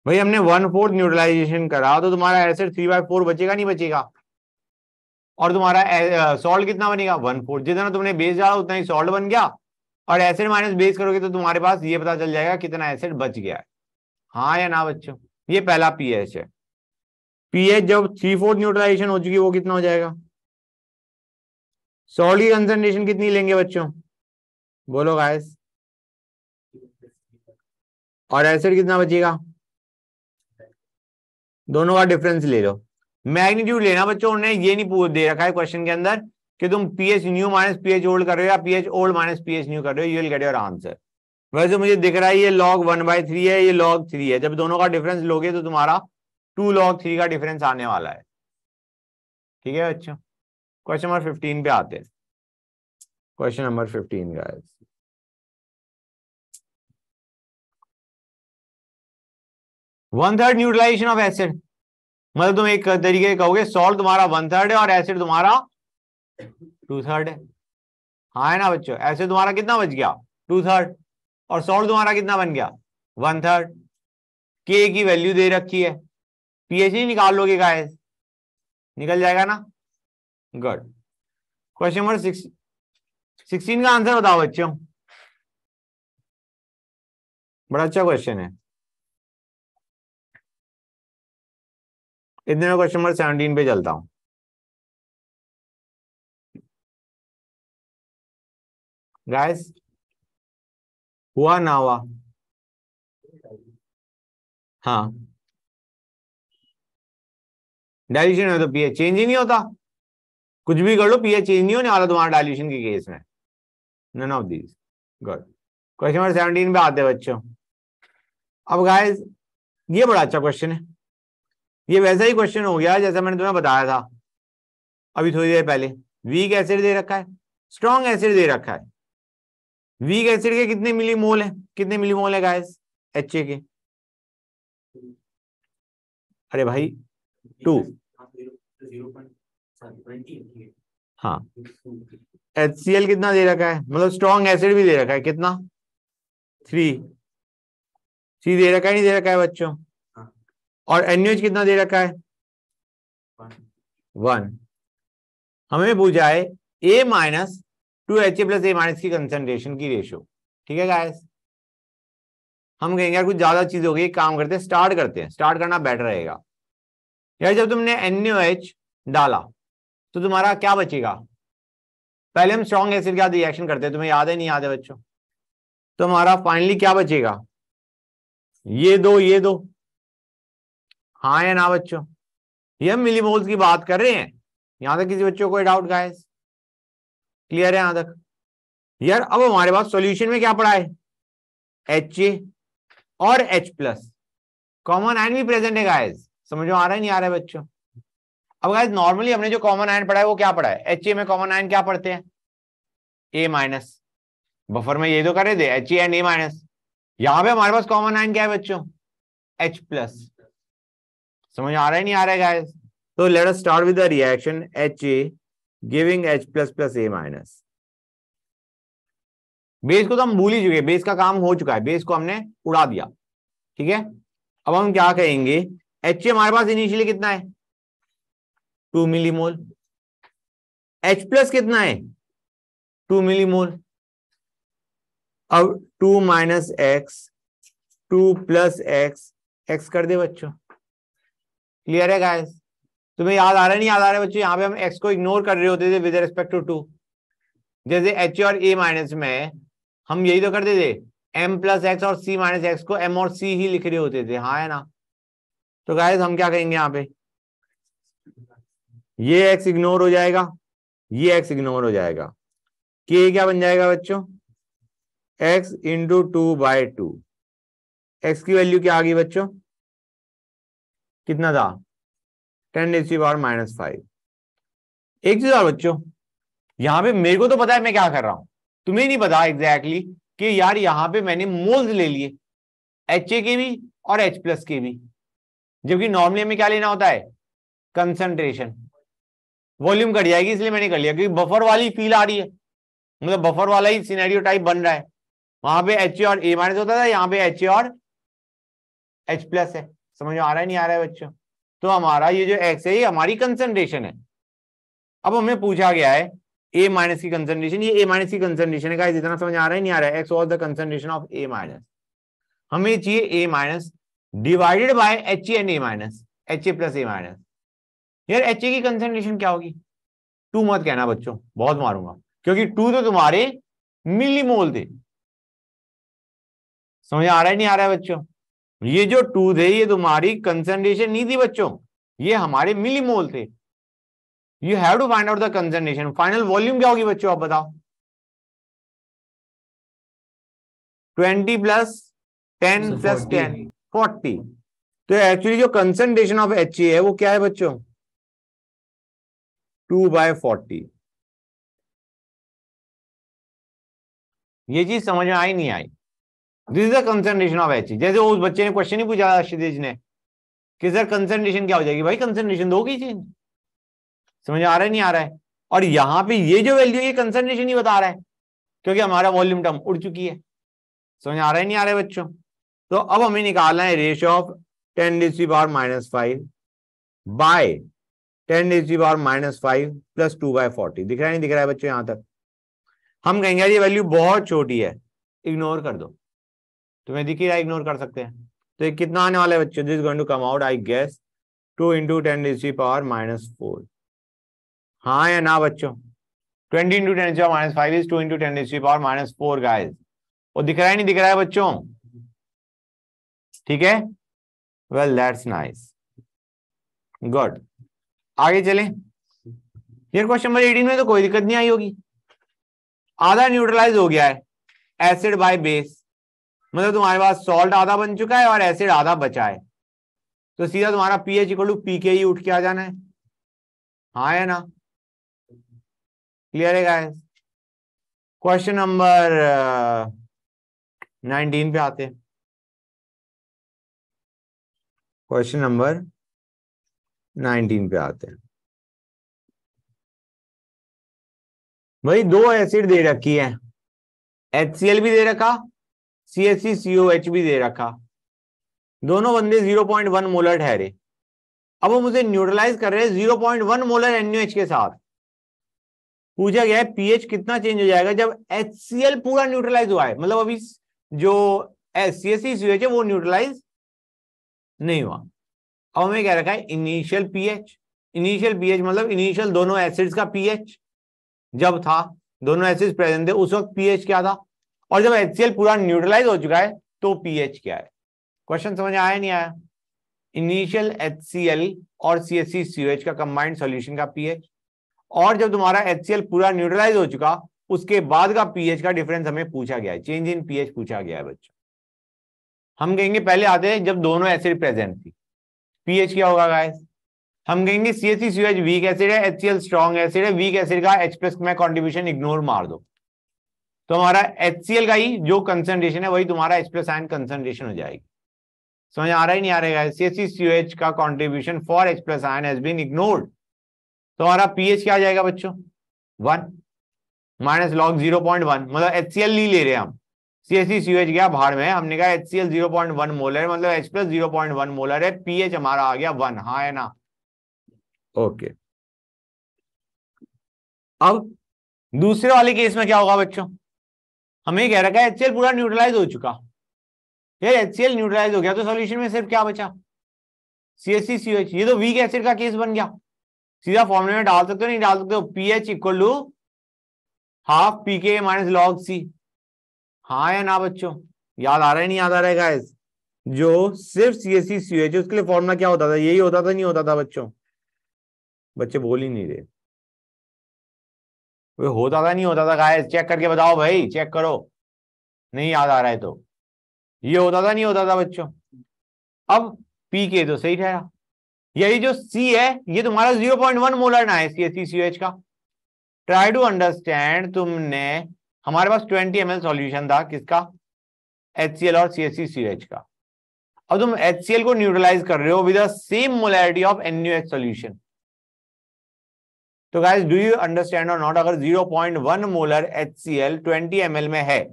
भाई हमने 1/4 न्यूट्रलाइजेशन करा तो तुम्हारा एसिड 3/4 बचेगा नहीं बचेगा? और तुम्हारा सॉल्ट कितना बनेगा? 1/4, जितना तुमने बेस डाला उतना ही सॉल्ट बन गया, और एसिड माइनस बेस करोगे तो तुम्हारे पास ये पता चल जाएगा कितना एसिड बच गया है, हाँ या ना बच्चों? ये पहला पीएच है। पीएच जब 3/4 न्यूट्रलाइजेशन हो चुकी वो कितना हो जाएगा? सॉल्ट की कंसंट्रेशन कितनी लेंगे बच्चों, बोलो गाइस? और एसिड कितना बचेगा? दोनों का डिफरेंस ले लो, मैग्नीट्यूड लेना बच्चों। उन्होंने ये नहीं दे रखा है क्वेश्चन के अंदर कि तुम pH new minus pH old कर रहे हो या pH old minus pH new कर रहे हो, you will get your answer. वैसे मुझे दिख रहा है ये log 1/3 है, ये log 3 है, जब दोनों का डिफरेंस लोगे तो तुम्हारा 2 log 3 का डिफरेंस आने वाला है, ठीक है बच्चों? क्वेश्चन नंबर 15 पे आते हैं। Question number 15 guys, one third neutralisation of acid, मतलब तुम एक तरीके कहोगे सॉल्ट तुम्हारा 1/3 है और एसिड तुम्हारा 2/3 है, हाँ है ना बच्चों? एसिड तुम्हारा कितना बच गया? 2/3, और सॉल्ट तुम्हारा कितना बन गया? 1/3। के की वैल्यू दे रखी है, पीएच ही निकाल लोगे गाइस, निकल जाएगा ना? गुड। क्वेश्चन नंबर 16 का आंसर बताओ बच्चों, बड़ा अच्छा क्वेश्चन है। इतने में क्वेश्चन नंबर 17 पे चलता हूं। गाइस हुआ ना हुआ? हाँ, डाइल्यूशन में तो पीएच चेंज ही नहीं होता, कुछ भी कर लो पीएच चेंज नहीं होने वाला तुम्हारा डाइल्यूशन के केस में, none of these. Good. Question number 17 पे आते हैं बच्चों। अब गाइस ये बड़ा अच्छा क्वेश्चन है, ये वैसा ही क्वेश्चन हो गया जैसा मैंने तुम्हें बताया था अभी थोड़ी देर पहले। वीक एसिड दे रखा है, स्ट्रॉन्ग एसिड दे रखा है। वीक एसिड के कितने मिलीमोल है, कितने मिलीमोल है गाइस HA के? अरे भाई 2, हाँ। HCl कितना दे रखा है, मतलब स्ट्रॉन्ग एसिड भी दे रखा है, कितना? 3। C दे रखा है नहीं दे रखा है बच्चों? और NaOH कितना दे रखा है? 1। हमें पूछा है A - 2HA + A- की कंसंट्रेशन की रेशियो, ठीक है गाइस? हम कहेंगे यार कुछ ज्यादा चीज हो गई, काम करते हैं, स्टार्ट करते हैं, स्टार्ट करना बेटर रहेगा। यार जब तुमने NaOH डाला तो तुम्हारा क्या बचेगा? पहले हम स्ट्रॉन्ग एसिड के साथ रिएक्शन करते हैं, तुम्हें याद है नहीं याद है बच्चों? तो हमारा फाइनली क्या बचेगा? ये दो, हाँ या ना बच्चों? ये हम मिलीमोल्स की बात कर रहे हैं, यहां तक किसी बच्चों को डाउट गाइस? क्लियर है यहां तक? यार अब हमारे पास सॉल्यूशन में क्या पड़ा है? HA और H+, कॉमन आयन भी प्रेजेंट है गाइस, समझ में आ रहा है नहीं आ रहा है बच्चों? अब गाइस नॉर्मली हमने जो कॉमन आयन पढ़ा है वो क्या पढ़ा है, HA में कॉमन आयन क्या पढ़ते हैं, A माइनस। बफर में ये तो करे थे HA एंड A माइनस। यहां पे हमारे पास कॉमन आयन क्या है बच्चों, H प्लस। समझ आ रहा है नहीं आ रहा है गाइस? तो let us start with the reaction HA giving H plus plus A minus. Base को तो हम भूल ही चुके, बेस का काम हो चुका है, बेस को हमने उड़ा दिया, ठीक है। अब हम क्या कहेंगे, HA हमारे पास इनिशियली कितना है 2 मिलीमोल, H प्लस कितना है 2 मिलीमोल। अब 2 minus x 2 plus x, x कर दे बच्चों। क्लियर है गाइस? तुम्हें याद आ रहा है नहीं याद आ रहा है बच्चों? यहाँ पे हम एक्स को इग्नोर कर रहे होते थे विद रिस्पेक्ट टू 2। जैसे एच और ए माइनस में हम यही तो करते थे, एम प्लस एक्स और सी माइनस एक्स को एम और सी ही लिख रहे होते थे, हाँ है ना। तो गाइस हम क्या कहेंगे यहाँ पे, ये एक्स इग्नोर हो जाएगा, ये एक्स इग्नोर हो जाएगा, के क्या बन जाएगा बच्चों, एक्स इंटू 2/2। एक्स की वैल्यू क्या आ गई बच्चों, कितना था 10⁻⁻5। एक चीज और बच्चों, यहां पे मेरे को तो पता है मैं क्या कर रहा हूं, तुम्हें नहीं पता एग्जैक्टली कि यार यहां पे मैंने मोल्स ले लिए, HA के भी और H प्लस के भी, जबकि नॉर्मली हमें क्या लेना होता है, कंसंट्रेशन। वॉल्यूम कट जाएगी इसलिए मैंने कर लिया, क्योंकि बफर वाली फील आ रही है, मतलब बफर वाला ही सिनेरियो टाइप बन रहा है। वहां पे HA और A माइनस होता था, यहाँ पे HA और H प्लस है। समझ में आ रहा है नहीं आ रहा है बच्चों? तो हमारा ये जो X है ये हमारी कंसंट्रेशन है। अब हमें पूछा गया है A माइनस की कंसंट्रेशन, ये A माइनस की कंसंट्रेशन है गाइस, इतना समझ आ रहा है नहीं आ रहा है? X was the concentration of A minus. हमें चाहिए A minus divided by HA and A minus, HA plus A minus. यार HA की कंसंट्रेशन क्या होगी, 2 मत कहना बच्चों, बहुत मारूंगा, क्योंकि 2 तो तुम्हारे मिलीमोल थे। समझ आ रहा है नहीं आ रहा है बच्चों? ये जो 2 थे ये तुम्हारी कंसंट्रेशन नहीं थी बच्चों, ये हमारे मिलीमोल थे। You have to find out the concentration. Final volume क्या होगी बच्चों आप बताओ, 20 प्लस 10 प्लस 10 40। तो एक्चुअली जो कंसंट्रेशन ऑफ HA है वो क्या है बच्चों, 2/40। ये चीज समझ में आई नहीं आई? This is the concentration of HA। जैसे उस बच्चे ने क्वेश्चन ही पूछा था क्षितिज ने कि सर कंसंट्रेशन क्या हो जाएगी, भाई कंसंट्रेशन दोगी चेंज। समझ आ रहा है नहीं आ रहा है? और यहां पे ये जो वैल्यू ये कंसंट्रेशन ही बता रहा है, क्योंकि हमारा वॉल्यूम टर्म उड़ चुकी है। समझ आ रहा है नहीं आ रहा है बच्चों? तो अब हमें निकालना है रेशियो ऑफ 10⁻⁻5 बाय 10⁻⁻5 प्लस 2/40। दिख रहा है नहीं दिख रहा है बच्चों? यहां तक हम कहेंगे ये वैल्यू बहुत छोटी है, इग्नोर कर दो। तुम्हें दिख ही रहा है, इग्नोर कर सकते हैं। तो ये कितना आने वाला है बच्चों, this is going to come out I guess 2 × 10⁻⁻4। हाँ या ना बच्चों? 20 × 10⁻5 इज 2 × 10⁻4 गाइस। और दिख रहा है नहीं दिख रहा है बच्चों? ठीक है, वेल दैट्स नाइस, गुड। आगे चलें। ये क्वेश्चन नंबर 18 में तो कोई दिक्कत नहीं आई होगी। आधा न्यूट्रलाइज हो गया है एसिड बाय बेस, मतलब तुम्हारे पास सॉल्ट आधा बन चुका है और एसिड आधा बचा है, तो सीधा तुम्हारा pH = pK ही उठ के आ जाना है, हाँ है ना? क्लियर है गाइस? क्वेश्चन नंबर 19 पे आते हैं। क्वेश्चन नंबर 19 पे आते हैं। भाई 2 एसिड दे रखी है, HCl भी दे रखा, CH3COH भी दे रखा, दोनों बंदे 0.1 मोलर ठहरे। अब वो मुझे न्यूट्रलाइज कर रहे हैं 0.1 मोलर NaOH के साथ। पूछा गया है पीएच कितना चेंज हो जाएगा जब HCl पूरा न्यूट्रलाइज हुआ है, मतलब अभी जो CH3COH है वो न्यूट्रलाइज नहीं हुआ। अब हमें क्या रखा है इनिशियल पीएच। इनिशियल पीएच मतलब इनिशियल दोनों एसिड्स का पीएच जब था, दोनों एसिड्स प्रेजेंट थे उस वक्त पीएच क्या था, और जब HCl पूरा न्यूट्रलाइज हो चुका है तो पीएच क्या है। क्वेश्चन समझ आया नहीं आया? इनिशियल HCl और CH3COH का कंबाइंड सॉल्यूशन का पीएच, और जब तुम्हारा HCl पूरा न्यूट्रलाइज हो चुका उसके बाद का पीएच का डिफरेंस हमें पूछा गया है, चेंज इन पीएच पूछा गया है बच्चों। हम कहेंगे पहले आते हैं जब दोनों एसिड प्रेजेंट थी, पीएच क्या होगा गाइस, हम कहेंगे CaCO वीक एसिड है, HCl स्ट्रॉन्ग एसिड है, वीक एसिड का H+ में कॉन्ट्रीब्यूशन इग्नोर मार दो, तो हमारा HCl का ही जो कंसंट्रेशन है वही तुम्हारा H+ आयन कंसंट्रेशन हो जाएगी। समझ आ रहा ही नहीं आ रहा है? CaCOH का contribution for H+ ion has been ignored, तो हमारा pH क्या आ जाएगा बच्चों? 1 माइनस लॉग 0.1, मतलब HCl नहीं ले रहे हम, CaCOH गया बाहर में, हमने कहा HCl 0.1 मोलर है, मतलब H+ 0.1 मोलर है, pH हमारा आ गया 1। हाँ है ना? ओके। अब दूसरे वाले केस में क्या होगा बच्चों? हमें कह रखा है HCl पूरा न्यूट्रलाइज हो चुका, यार HCl न्यूट्रलाइज हो गया तो सॉल्यूशन में सिर्फ क्या बचा? CaCOH। ये तो वीक एसिड का केस बन गया, सीधा फॉर्मूले में डाल सकते हो, नहीं डाल सकते हो? pH equal to half pKa minus log C। हाँ या ना बच्चों? याद आ रहा है नहीं याद आ रहा है गाइस? जो सिर्फ CaCOH उसके लिए फॉर्मूला क्या होता था? यही होता था, नहीं होता था बच्चों? बच्चे बोल ही नहीं रहे। वो होता था नहीं होता था गाइस? चेक करके बताओ भाई, चेक करो, नहीं याद आ रहा है तो। ये होता था नहीं होता था बच्चों? अब pK तो सही ठहरा, यही जो C है ये तुम्हारा 0.1 मोलर ना है CaCOH का। ट्राई टू अंडरस्टैंड, तुमने हमारे पास 20 ml सॉल्यूशन था किसका? HCl और CaCOH का। अब तुम HCl को न्यूट्रलाइज कर रहे हो with the same molarity of NaOH solution. तो गाइस डू यू अंडरस्टैंड और नॉट? अगर 0.1 मोलर HCl 20 ml में है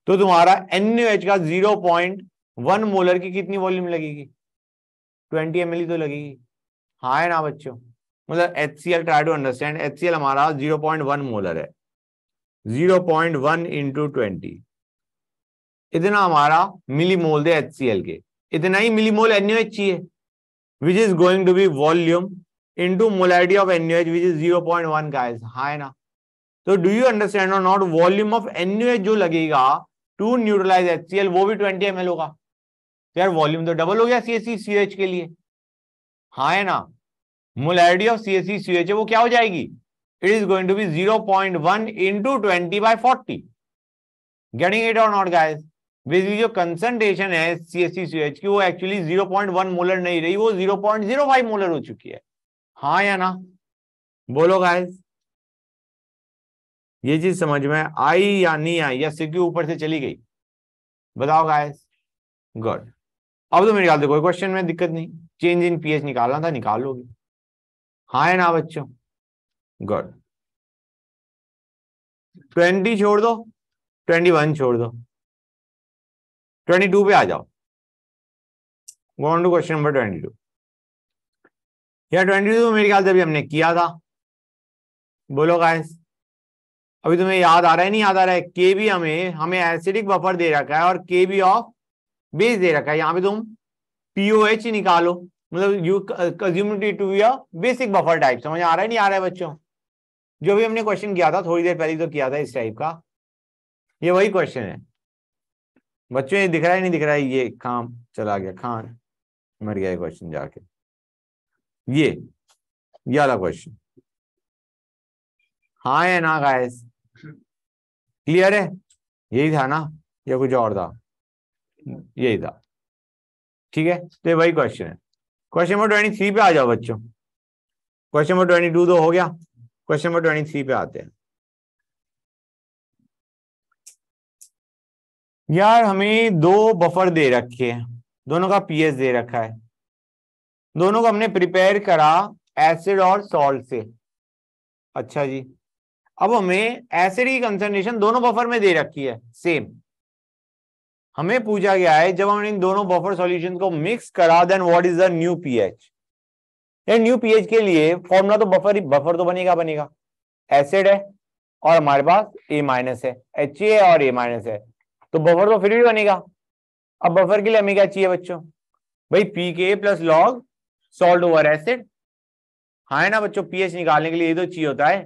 तो तुम्हारा NaOH का 0.1 मोलर की कितनी वॉल्यूम लगेगी? 20 ml ही तो लगेगी। हाँ है ना बच्चों? मतलब HCl, try to understand, HCl हमारा 0.1 मोलर है, 0.1 इंटू 20, इतना हमारा मिलीमोल दे HCl के, इतना ही मिलीमोल NaOH चाहिए, which is going to be volume into molarity of NaOH which is 0.1 guys. हाँ है ना? तो डू यू अंडरस्टैंड और नॉट? वॉल्यूम ऑफ NaOH जो लगेगा टू न्यूट्रलाइज HCl वो भी 20 ml होगा, तो यार वॉल्यूम तो डबल हो गया CaCOH के लिए। हाँ है ना? मोलैरिटी ऑफ CaCOH वो क्या हो जाएगी? It is going to be 0.1 इंटू 20/40। गेटिंग इट और नॉट गाइस? बेसिकली जो कंसंट्रेशन है CaCOH की वो एक्चुअली 0.1 मोलर नहीं रही, वो 0.05 मोलर हो चुकी है। हाँ या ना? बोलो गाइस, ये चीज समझ में आई या नहीं आई, या सिक्योर ऊपर से चली गई? बताओ गाइस। गुड। अब तो मेरे ख्याल से कोई क्वेश्चन में दिक्कत नहीं, चेंज इन pH निकालना था, निकाल लोगे। हाँ है ना बच्चों? गुड। 20 छोड़ दो, 21 छोड़ दो, 22 पे आ जाओ। Go on to question number 22। या 22 तो मेरे ख्याल से अभी हमने किया था। बोलो गाइस, अभी तुम्हें याद आ रहा है नहीं याद आ रहा है? Kb हमें एसिडिक बफर दे रखा है और Kb ऑफ बेस दे रखा है, यहाँ पे तुम POH निकालो, मतलब you consume it to be a basic buffer type. समझ आ रहा है नहीं आ रहा है बच्चों? जो भी हमने क्वेश्चन किया था थोड़ी देर पहले तो किया था इस टाइप का, ये वही क्वेश्चन है बच्चों। ये दिख रहा है नहीं दिख रहा है? ये काम चला गया, खान मर गया क्वेश्चन जाके। ये वाला क्वेश्चन, हाँ है ना गाइस? क्लियर है? यही था ना या कुछ और था? यही था, ठीक है। तो ये वही क्वेश्चन है। क्वेश्चन नंबर 23 पे आ जाओ बच्चों। क्वेश्चन नंबर 22 तो हो गया, क्वेश्चन नंबर 23 पे आते हैं। यार हमें दो बफर दे रखे हैं, दोनों का pH दे रखा है, दोनों को हमने प्रिपेयर करा एसिड और सॉल्ट से। अच्छा जी, अब हमें एसिड की कंसंट्रेशन दोनों बफर में दे रखी है सेम। हमें पूछा गया है जब हमने इन दोनों बफर सॉल्यूशन को मिक्स करा then what is the new pH। New pH के लिए फॉर्मूला तो बफर तो बनेगा, एसिड है और हमारे पास A- है, HA और A- है, तो बफर तो फिर भी बनेगा। अब बफर के लिए हमें क्या चाहिए बच्चों? भाई pKa plus log salt over acid. हाँ है ना बच्चों? pH निकालने के लिए ये तो चाहिए होता है।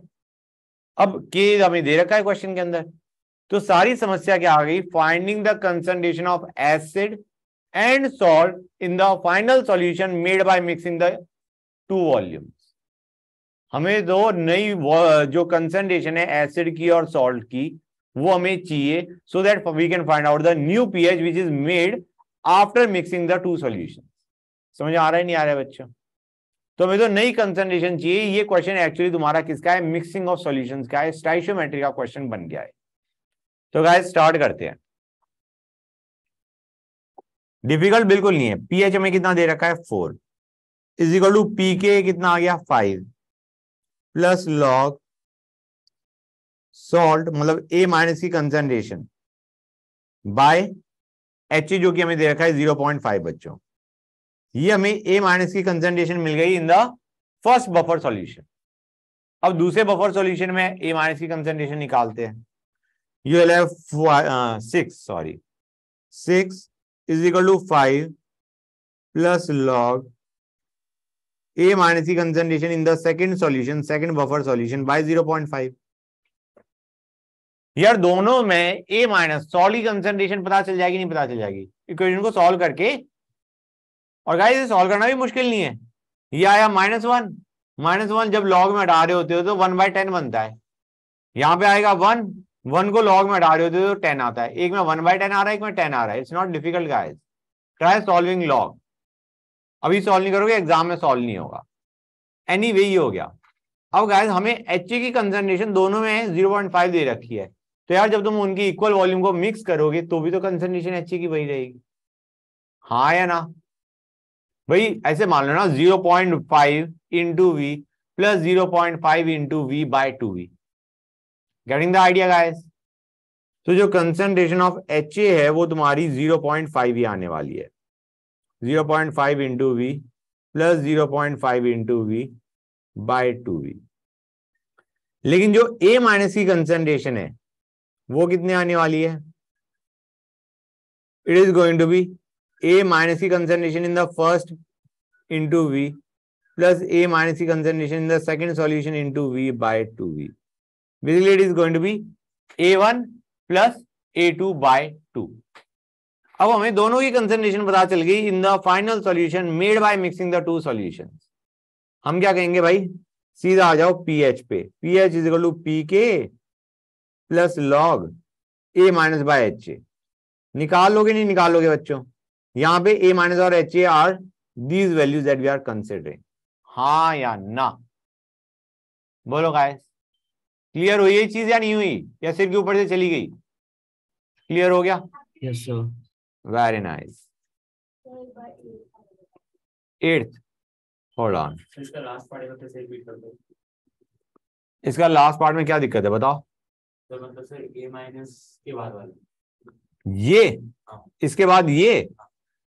अब K हमें दे रखा है क्वेश्चन के अंदर, तो सारी समस्या क्या आ गई? Finding the concentration of acid and salt in the final solution made by mixing the to volumes. हमें दो नई जो कंसंट्रेशन है एसिड की और सॉल्ट की वो हमें चाहिए, so that we can find out the new pH which is made after mixing the two solution. समझ आ रहा है नहीं आ रहा है बच्चों? तो हमें तो नई कंसंट्रेशन चाहिए। ये क्वेश्चन एक्चुअली तुम्हारा किसका है, मिक्सिंग ऑफ सॉल्यूशंस का है, स्टोइकियोमेट्री का क्वेश्चन बन गया है। तो गाइस स्टार्ट करते हैं। डिफिकल्ट बिल्कुल नहीं है। पीएच हमें कितना दे रखा है 4 इज इक्वल टू पी के कितना आ गया 5 प्लस लॉग सॉल्ट मतलब ए माइनस की कंसंट्रेशन बाय एच जो कि हमें दे रखा है 0.5 बच्चों। ये हमें ए माइनस की कंसंट्रेशन मिल गई in the first buffer solution. अब दूसरे बफर सॉल्यूशन में ए माइनस की कंसंट्रेशन निकालते हैं। You will have 6 is equal to 5 plus log A minus की concentration in the second solution, second buffer solution by 0.5। यार दोनों में ए माइनस सॉल्ट की कंसंट्रेशन पता चल जाएगी नहीं पता चल जाएगी इक्वेशन को सॉल्व करके। और गाइस इसे सॉल्व करना भी मुश्किल नहीं है। ये आया -1 जब लॉग में हटा रहे होते हो तो 1/10 बनता है। यहां पे आएगा 1 को लॉग में हटा रहे होते हो तो 10 आता है। एक में 1/10 आ रहा है, एक में 10 आ रहा है। It's not difficult guys, try solving log. अभी सॉल्व नहीं करोगे एग्जाम में सॉल्व नहीं होगा। एनीवे ये हो गया। अब गाइस हमें एच की कंसंट्रेशन दोनों में 0.5 दे रखी है। तो यार जब तुम उनकी इक्वल वॉल्यूम को मिक्स करोगे तो भी तो कंसंट्रेशन एच की वही रहेगी, हाँ या ना भाई? ऐसे मान लो ना 0.5 into V plus 0.5 into V by 2v। Getting the idea guys? तो जो कंसंट्रेशन ऑफ एच है वो तुम्हारी 0.5 ही आने वाली है। 0.5 into V plus 0.5 into V by 2v। लेकिन जो ए माइनस की कंसंट्रेशन है वो कितने आने वाली है? It is going to B A minus की concentration in the first into V plus A minus की concentration in the second solution into V by 2v। Basically it is going to B A1 plus A2 bye 2। अब हमें दोनों की concentration पता चल गई इन the final solution made by mixing the to solutions. हम क्या कहेंगे भाई, सीधा आ जाओ पीएच पे। PH is equal to P के plus log A minus by H A. निकाल लोगे नहीं निकाल लोगे बच्चों? यहां पे ए माइनस और H A are these values that we are considering, हाँ या ना? बोलो गाइस, क्लियर हुई ये चीज या नहीं हुई, या सिर के ऊपर से चली गई? क्लियर हो गया? Yes sir. Very nice. 8th hold on. इसका लास्ट पार्ट है, फिर से रिपीट कर दो। इसका लास्ट पार्ट में क्या दिक्कत है बताओ? तो मतलब सर ए माइनस के बाद वाला ये इसके बाद ये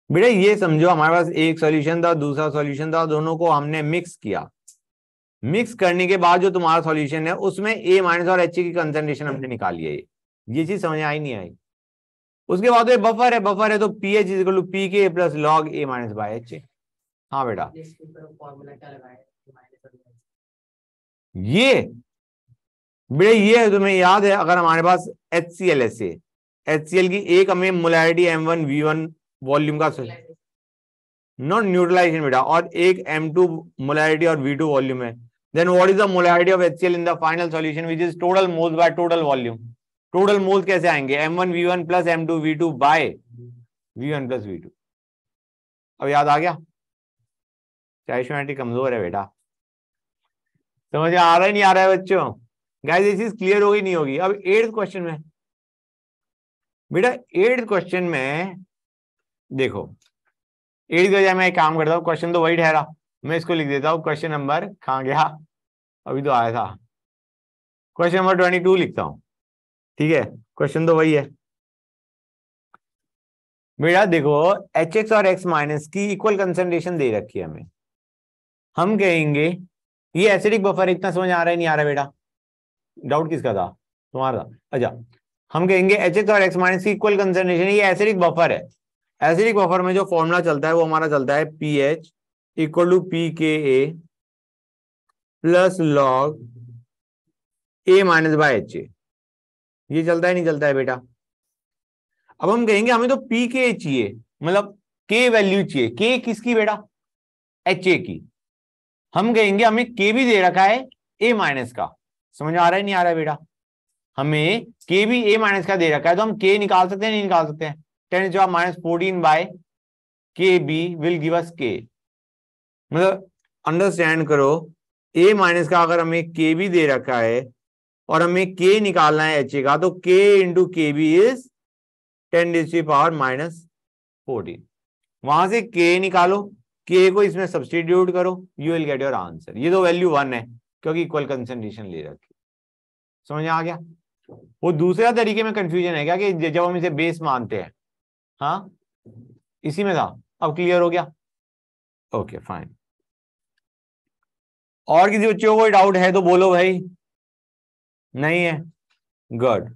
बेटा ये समझो हमारे पास एक सॉल्यूशन था दूसरा सॉल्यूशन था, दोनों को हमने मिक्स किया। मिक्स करने के बाद जो तुम्हारा सॉल्यूशन है उसमें ए माइनस और एच की कंसंट्रेशन हमने निकाली है। ये चीज समझ आई नहीं आई? उसके बाद ये बफर है तो pH is equal to P के plus log A minus by H. हाँ बेटा फॉर्मूला क्या लगाया ये बेटा ये तुम्हें याद है, अगर हमारे पास HCl है, HCl की एक हमें मोलैरिटी M1 V1 वॉल्यूम का नॉट न्यूट्रलाइजेशन बेटा, और एक M2 मोलैरिटी और V2 वॉल्यूम है, then what is the molarity of HCl in the final solution which is total moles by total volume. Total moles कैसे आएंगे? M1 V1 plus M2 V2 bye V1 plus V2। अब याद आ गया? Stoichiometry कमजोर है बेटा, समझ आ रहा है नहीं आ रहा है बच्चों? गाइस ये चीज क्लियर होगी नहीं होगी? अब 8th क्वेश्चन में बेटा, 8th क्वेश्चन में देखो, 8th की वजह मैं एक काम करता हूँ, क्वेश्चन तो वही ठहरा, मैं इसको लिख देता हूँ क्वेश्चन नंबर, कहाँ गया अभी तो आया था, क्वेश्चन नंबर 22 लिखता हूँ, ठीक है? क्वेश्चन तो वही है बेटा। देखो HX और X माइनस की इक्वल कंसंट्रेशन दे रखी है हमें। हम कहेंगे ये एसिडिक बफर, इतना समझ आ रहा है नहीं आ रहा है बेटा? डाउट किसका था? तुम्हारा। अच्छा, हम कहेंगे HX और X माइनस की इक्वल कंसंट्रेशन, ये एसिडिक बफर है। एसिडिक बफर में जो फॉर्मूला चलता है वो हमारा चलता है pH equal to pKa plus log A minus by HA। ये चलता है नहीं चलता है बेटा? अब हम कहेंगे हमें तो pK चाहिए, मतलब K वैल्यू चाहिए। K किसकी बेटा? HA की। हम कहेंगे हमें K भी दे रखा है A माइनस का। समझ आ रहा है नहीं आ रहा है बेटा? हमें K भी A माइनस का दे रखा है, तो हम K निकाल सकते हैं नहीं निकाल सकते हैं? 10⁻⁻14 by KB will give us K। मतलब अंडरस्टैंड करो, a माइनस का अगर हमें k भी दे रखा है और हमें k निकालना है h का, तो k इंटू के बी इज 10⁻⁻14। वहां से k निकालो, k को इसमें सब्सटीट्यूट करो, you will get your answer. ये तो वैल्यू 1 है क्योंकि इक्वल कंसंट्रेशन ले रखी। समझ में आ गया? वो दूसरा तरीके में कंफ्यूजन है क्या कि जब हम इसे बेस मानते हैं, हाँ इसी में था। अब क्लियर हो गया? Okay fine. और किसी बच्चों को कोई डाउट है तो बोलो भाई। नहीं है? गुड।